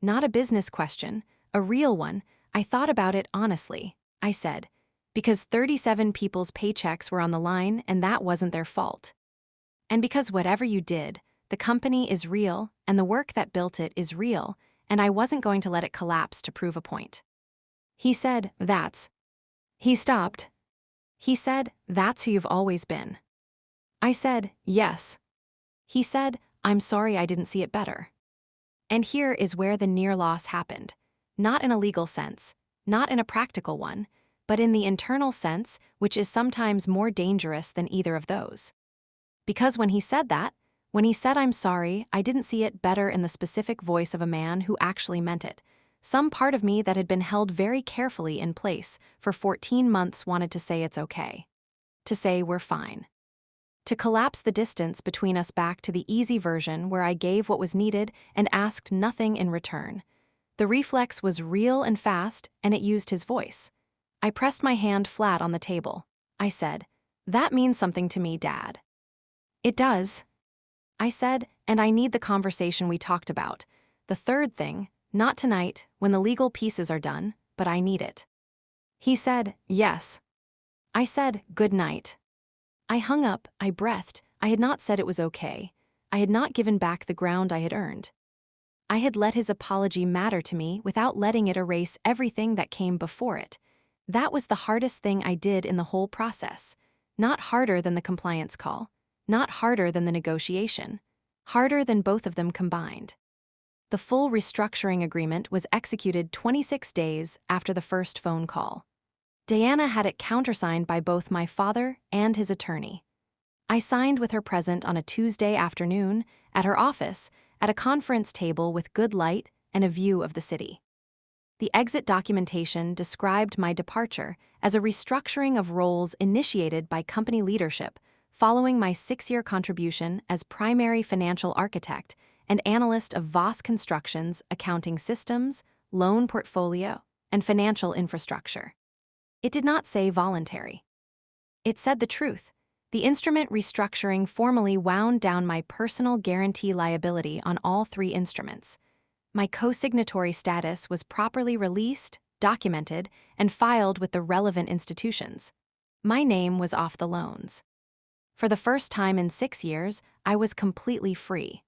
Not a business question, a real one. I thought about it honestly. I said, "Because 37 people's paychecks were on the line and that wasn't their fault. And because whatever you did, the company is real and the work that built it is real, and I wasn't going to let it collapse to prove a point." He said, "That's..." He stopped. He said, "That's who you've always been." I said, "Yes." He said, "I'm sorry I didn't see it better." And here is where the near loss happened. Not in a legal sense, not in a practical one, but in the internal sense, which is sometimes more dangerous than either of those. Because when he said that, when he said "I'm sorry, I didn't see it better" in the specific voice of a man who actually meant it, Some part of me that had been held very carefully in place for 14 months wanted to say it's okay. To say we're fine. To collapse the distance between us back to the easy version where I gave what was needed and asked nothing in return. The reflex was real and fast, and it used his voice. I pressed my hand flat on the table. I said, "That means something to me, Dad." "It does," I said, "and I need the conversation we talked about. The third thing, not tonight, when the legal pieces are done, but I need it." He said, "Yes." I said, "Good night." I hung up, I breathed. I had not said it was okay. I had not given back the ground I had earned. I had let his apology matter to me without letting it erase everything that came before it. That was the hardest thing I did in the whole process. Not harder than the compliance call. Not harder than the negotiation. Harder than both of them combined. The full restructuring agreement was executed 26 days after the first phone call. Diana had it countersigned by both my father and his attorney. I signed with her present on a Tuesday afternoon, at her office, at a conference table with good light and a view of the city. The exit documentation described my departure as a restructuring of roles initiated by company leadership following my 6-year contribution as primary financial architect and analyst of Voss Construction's accounting systems, loan portfolio, and financial infrastructure. It did not say voluntary. It said the truth. The instrument restructuring formally wound down my personal guarantee liability on all 3 instruments. My co-signatory status was properly released, documented, and filed with the relevant institutions. My name was off the loans. For the first time in 6 years, I was completely free.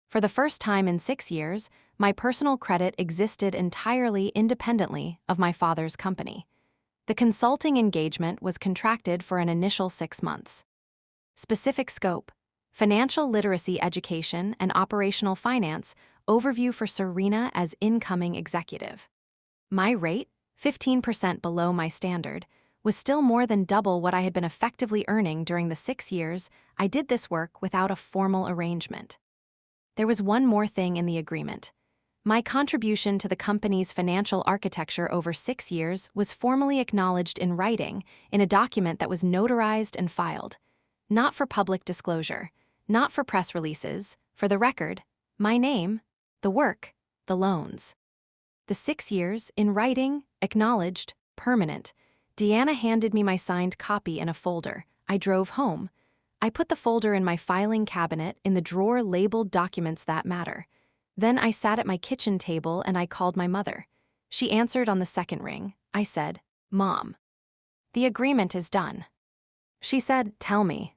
For the first time in 6 years, my personal credit existed entirely independently of my father's company. The consulting engagement was contracted for an initial 6 months. Specific scope: financial literacy education and operational finance, overview for Serena as incoming executive. My rate, 15% below my standard, was still more than double what I had been effectively earning during the 6 years I did this work without a formal arrangement. There was one more thing in the agreement. My contribution to the company's financial architecture over 6 years was formally acknowledged in writing in a document that was notarized and filed. Not for public disclosure, not for press releases, for the record, my name, the work, the loans. The 6 years, in writing, acknowledged, permanent. Deanna handed me my signed copy in a folder. I drove home. I put the folder in my filing cabinet in the drawer labeled Documents That Matter. Then I sat at my kitchen table and I called my mother. She answered on the second ring. I said, "Mom, the agreement is done." She said, "Tell me."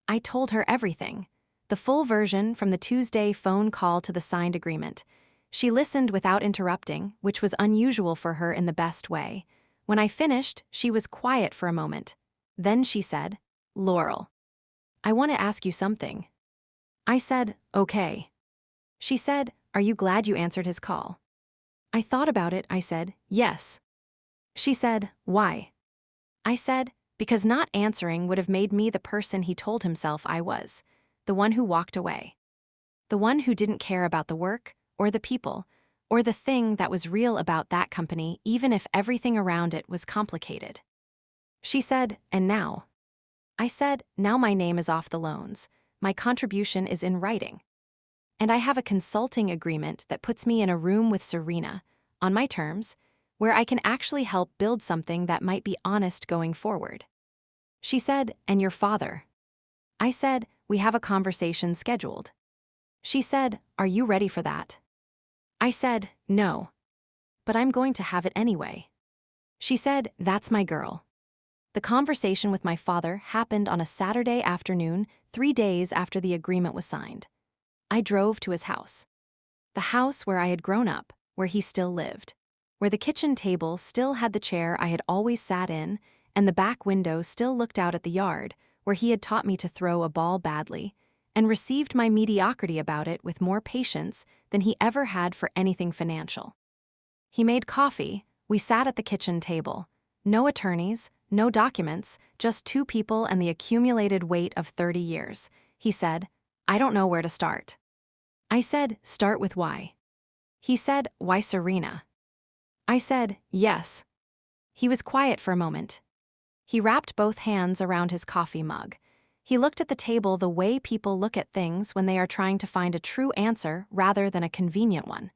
I told her everything. The full version from the Tuesday phone call to the signed agreement. She listened without interrupting, which was unusual for her in the best way. When I finished, she was quiet for a moment. Then she said, "Laurel, I want to ask you something." I said, "Okay." She said, "Are you glad you answered his call?" I thought about it. I said, "Yes." She said, "Why?" I said, "Because not answering would have made me the person he told himself I was, the one who walked away. The one who didn't care about the work, or the people, or the thing that was real about that company even if everything around it was complicated." She said, "And now?" I said, "Now my name is off the loans. My contribution is in writing. And I have a consulting agreement that puts me in a room with Serena, on my terms, where I can actually help build something that might be honest going forward." She said, "And your father?" I said, "We have a conversation scheduled." She said, "Are you ready for that?" I said, "No. But I'm going to have it anyway." She said, "That's my girl." The conversation with my father happened on a Saturday afternoon, 3 days after the agreement was signed. I drove to his house. The house where I had grown up, where he still lived, where the kitchen table still had the chair I had always sat in, and the back window still looked out at the yard, where he had taught me to throw a ball badly, and received my mediocrity about it with more patience than he ever had for anything financial. He made coffee. We sat at the kitchen table. No attorneys, no documents, just 2 people and the accumulated weight of 30 years. He said, "I don't know where to start." I said, "Start with why." He said, "Why Serena?" I said, yes. He was quiet for a moment. He wrapped both hands around his coffee mug. He looked at the table the way people look at things when they are trying to find a true answer rather than a convenient one.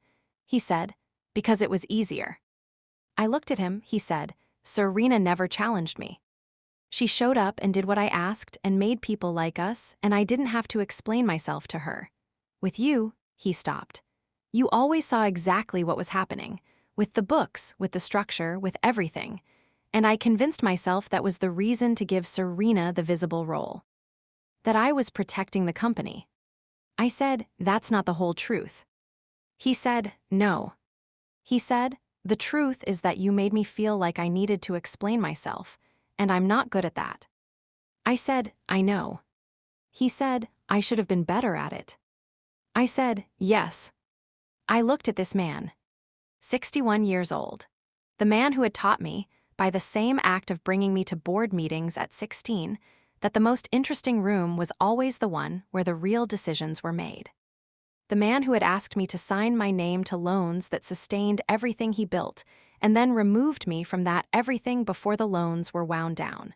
He said, because it was easier. I looked at him, he said, Serena never challenged me. She showed up and did what I asked and made people like us, and I didn't have to explain myself to her. With you, he stopped. You always saw exactly what was happening, with the books, with the structure, with everything. And I convinced myself that was the reason to give Serena the visible role. That I was protecting the company. I said, that's not the whole truth. He said, no. He said, the truth is that you made me feel like I needed to explain myself, and I'm not good at that. I said, I know. He said, I should have been better at it. I said, yes. I looked at this man, 61 years old, the man who had taught me, by the same act of bringing me to board meetings at 16, that the most interesting room was always the one where the real decisions were made. The man who had asked me to sign my name to loans that sustained everything he built, and then removed me from that everything before the loans were wound down.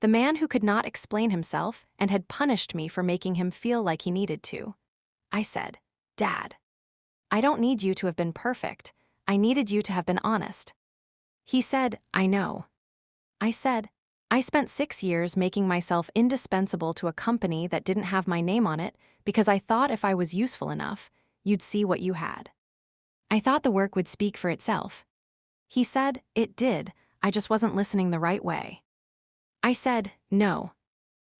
The man who could not explain himself and had punished me for making him feel like he needed to. I said, Dad, I don't need you to have been perfect. I needed you to have been honest. He said, I know. I said, I spent 6 years making myself indispensable to a company that didn't have my name on it because I thought if I was useful enough, you'd see what you had. I thought the work would speak for itself. He said, it did, I just wasn't listening the right way. I said, no.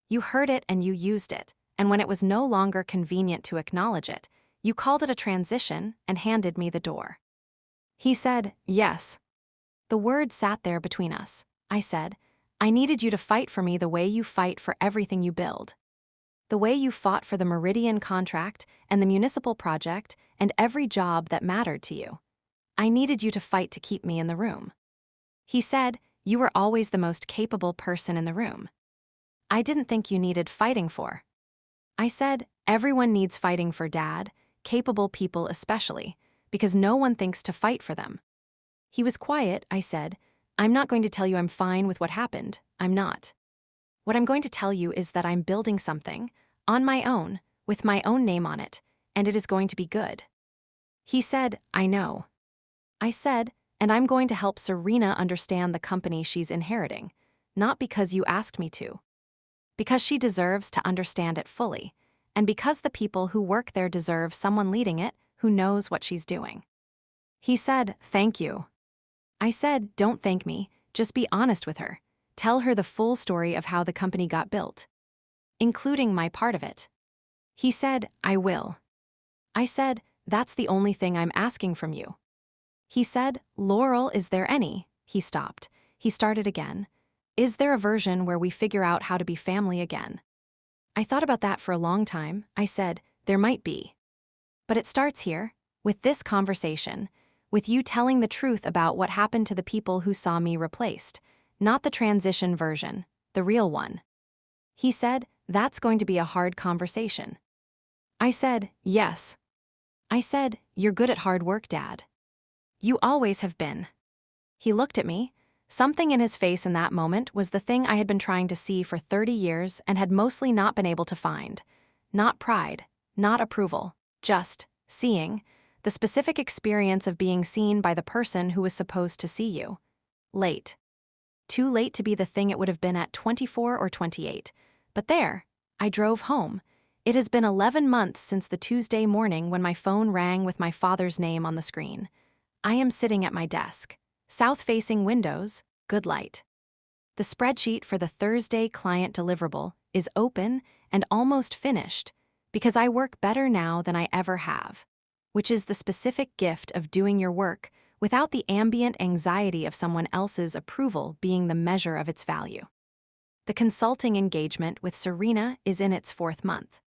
You heard it and you used it, and when it was no longer convenient to acknowledge it, you called it a transition and handed me the door. He said, yes. The word sat there between us. I said, I needed you to fight for me the way you fight for everything you build. The way you fought for the Meridian contract and the municipal project and every job that mattered to you. I needed you to fight to keep me in the room. He said, you were always the most capable person in the room. I didn't think you needed fighting for. I said, everyone needs fighting for, Dad, capable people especially, because no one thinks to fight for them. He was quiet. I said, I'm not going to tell you I'm fine with what happened. I'm not. What I'm going to tell you is that I'm building something, on my own, with my own name on it, and it is going to be good. He said, I know. I said, and I'm going to help Serena understand the company she's inheriting, not because you asked me to. Because she deserves to understand it fully, and because the people who work there deserve someone leading it who knows what she's doing. He said, thank you. I said, don't thank me, just be honest with her. Tell her the full story of how the company got built, including my part of it. He said, I will. I said, that's the only thing I'm asking from you. He said, Laurel, is there any? He stopped. He started again. Is there a version where we figure out how to be family again? I thought about that for a long time. I said, there might be. But it starts here, with this conversation, with you telling the truth about what happened to the people who saw me replaced, not the transition version, the real one. He said, that's going to be a hard conversation. I said, yes. I said, you're good at hard work, Dad. You always have been. He looked at me. Something in his face in that moment was the thing I had been trying to see for 30 years and had mostly not been able to find. Not pride, not approval, just seeing, the specific experience of being seen by the person who was supposed to see you. Late. Too late to be the thing it would have been at 24 or 28. But there, I drove home. It has been 11 months since the Tuesday morning when my phone rang with my father's name on the screen. I am sitting at my desk. South-facing windows, good light. The spreadsheet for the Thursday client deliverable is open and almost finished because I work better now than I ever have, which is the specific gift of doing your work without the ambient anxiety of someone else's approval being the measure of its value. The consulting engagement with Serena is in its 4th month.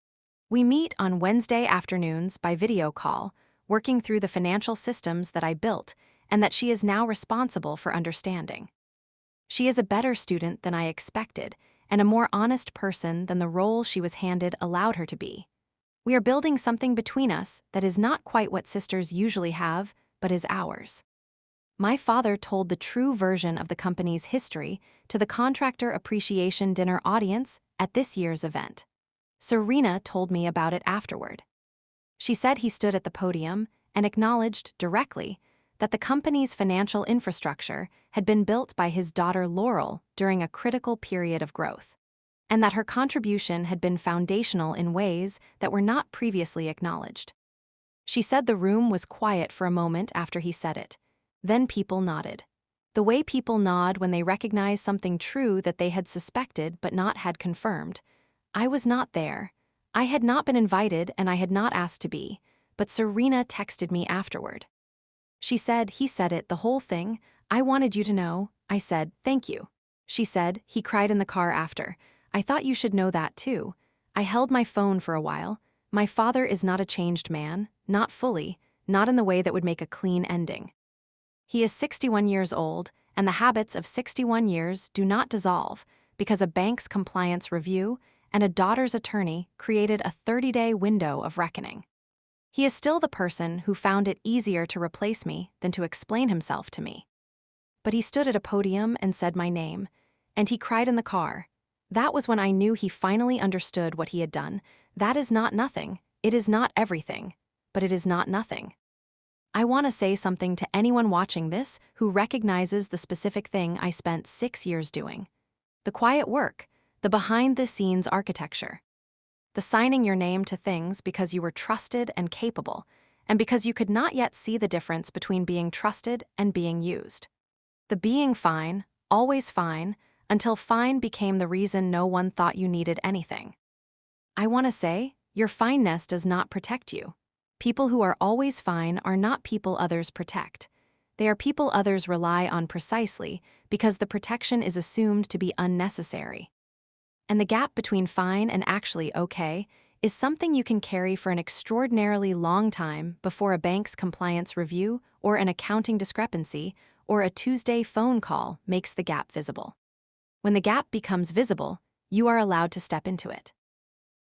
We meet on Wednesday afternoons by video call, working through the financial systems that I built and that she is now responsible for understanding. She is a better student than I expected and a more honest person than the role she was handed allowed her to be. We are building something between us that is not quite what sisters usually have, but is ours. My father told the true version of the company's history to the Contractor Appreciation Dinner audience at this year's event. Serena told me about it afterward. She said he stood at the podium and acknowledged directly that the company's financial infrastructure had been built by his daughter Laurel during a critical period of growth, and that her contribution had been foundational in ways that were not previously acknowledged. She said the room was quiet for a moment after he said it. Then people nodded. The way people nod when they recognize something true that they had suspected but not had confirmed. I was not there. I had not been invited and I had not asked to be, but Serena texted me afterward. She said, "He said it, the whole thing. I wanted you to know." I said, "Thank you." She said, "He cried in the car after. I thought you should know that too." I held my phone for a while. My father is not a changed man, not fully, not in the way that would make a clean ending. He is 61 years old, and the habits of 61 years do not dissolve because a bank's compliance review and a daughter's attorney created a 30-day window of reckoning. He is still the person who found it easier to replace me than to explain himself to me. But he stood at a podium and said my name, and he cried in the car. That was when I knew he finally understood what he had done. That is not nothing. It is not everything, but it is not nothing. I want to say something to anyone watching this who recognizes the specific thing I spent 6 years doing. The quiet work, the behind-the-scenes architecture. The signing your name to things because you were trusted and capable, and because you could not yet see the difference between being trusted and being used. The being fine, always fine, until fine became the reason no one thought you needed anything. I want to say, your fineness does not protect you. People who are always fine are not people others protect. They are people others rely on precisely because the protection is assumed to be unnecessary. And the gap between fine and actually okay is something you can carry for an extraordinarily long time before a bank's compliance review or an accounting discrepancy or a Tuesday phone call makes the gap visible. When the gap becomes visible, you are allowed to step into it.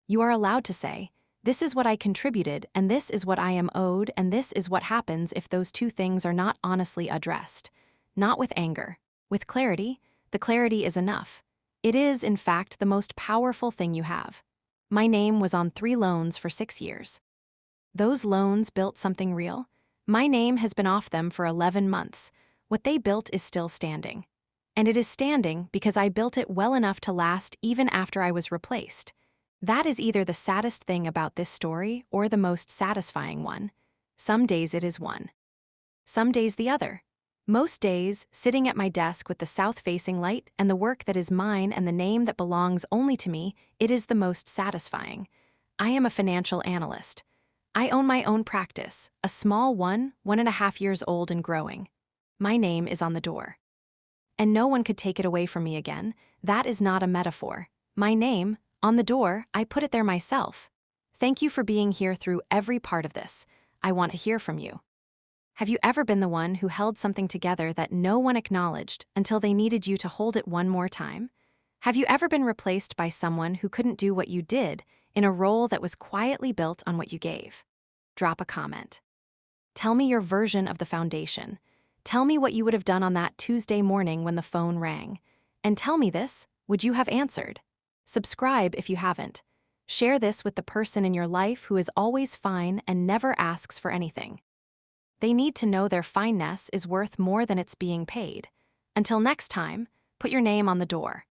You are allowed to say, "This is what I contributed, and this is what I am owed, and this is what happens if those two things are not honestly addressed." Not with anger. With clarity, the clarity is enough. It is, in fact, the most powerful thing you have. My name was on 3 loans for 6 years. Those loans built something real. My name has been off them for 11 months. What they built is still standing. And it is standing because I built it well enough to last even after I was replaced. That is either the saddest thing about this story or the most satisfying one. Some days it is one. Some days the other. Most days, sitting at my desk with the south-facing light and the work that is mine and the name that belongs only to me, it is the most satisfying. I am a financial analyst. I own my own practice, a small one, 1.5 years old and growing. My name is on the door. And no one could take it away from me again. That is not a metaphor. My name, on the door, I put it there myself. Thank you for being here through every part of this. I want to hear from you. Have you ever been the one who held something together that no one acknowledged until they needed you to hold it one more time? Have you ever been replaced by someone who couldn't do what you did in a role that was quietly built on what you gave? Drop a comment. Tell me your version of the foundation. Tell me what you would have done on that Tuesday morning when the phone rang. And tell me this, would you have answered? Subscribe if you haven't. Share this with the person in your life who is always fine and never asks for anything. They need to know their fineness is worth more than it's being paid. Until next time, put your name on the door.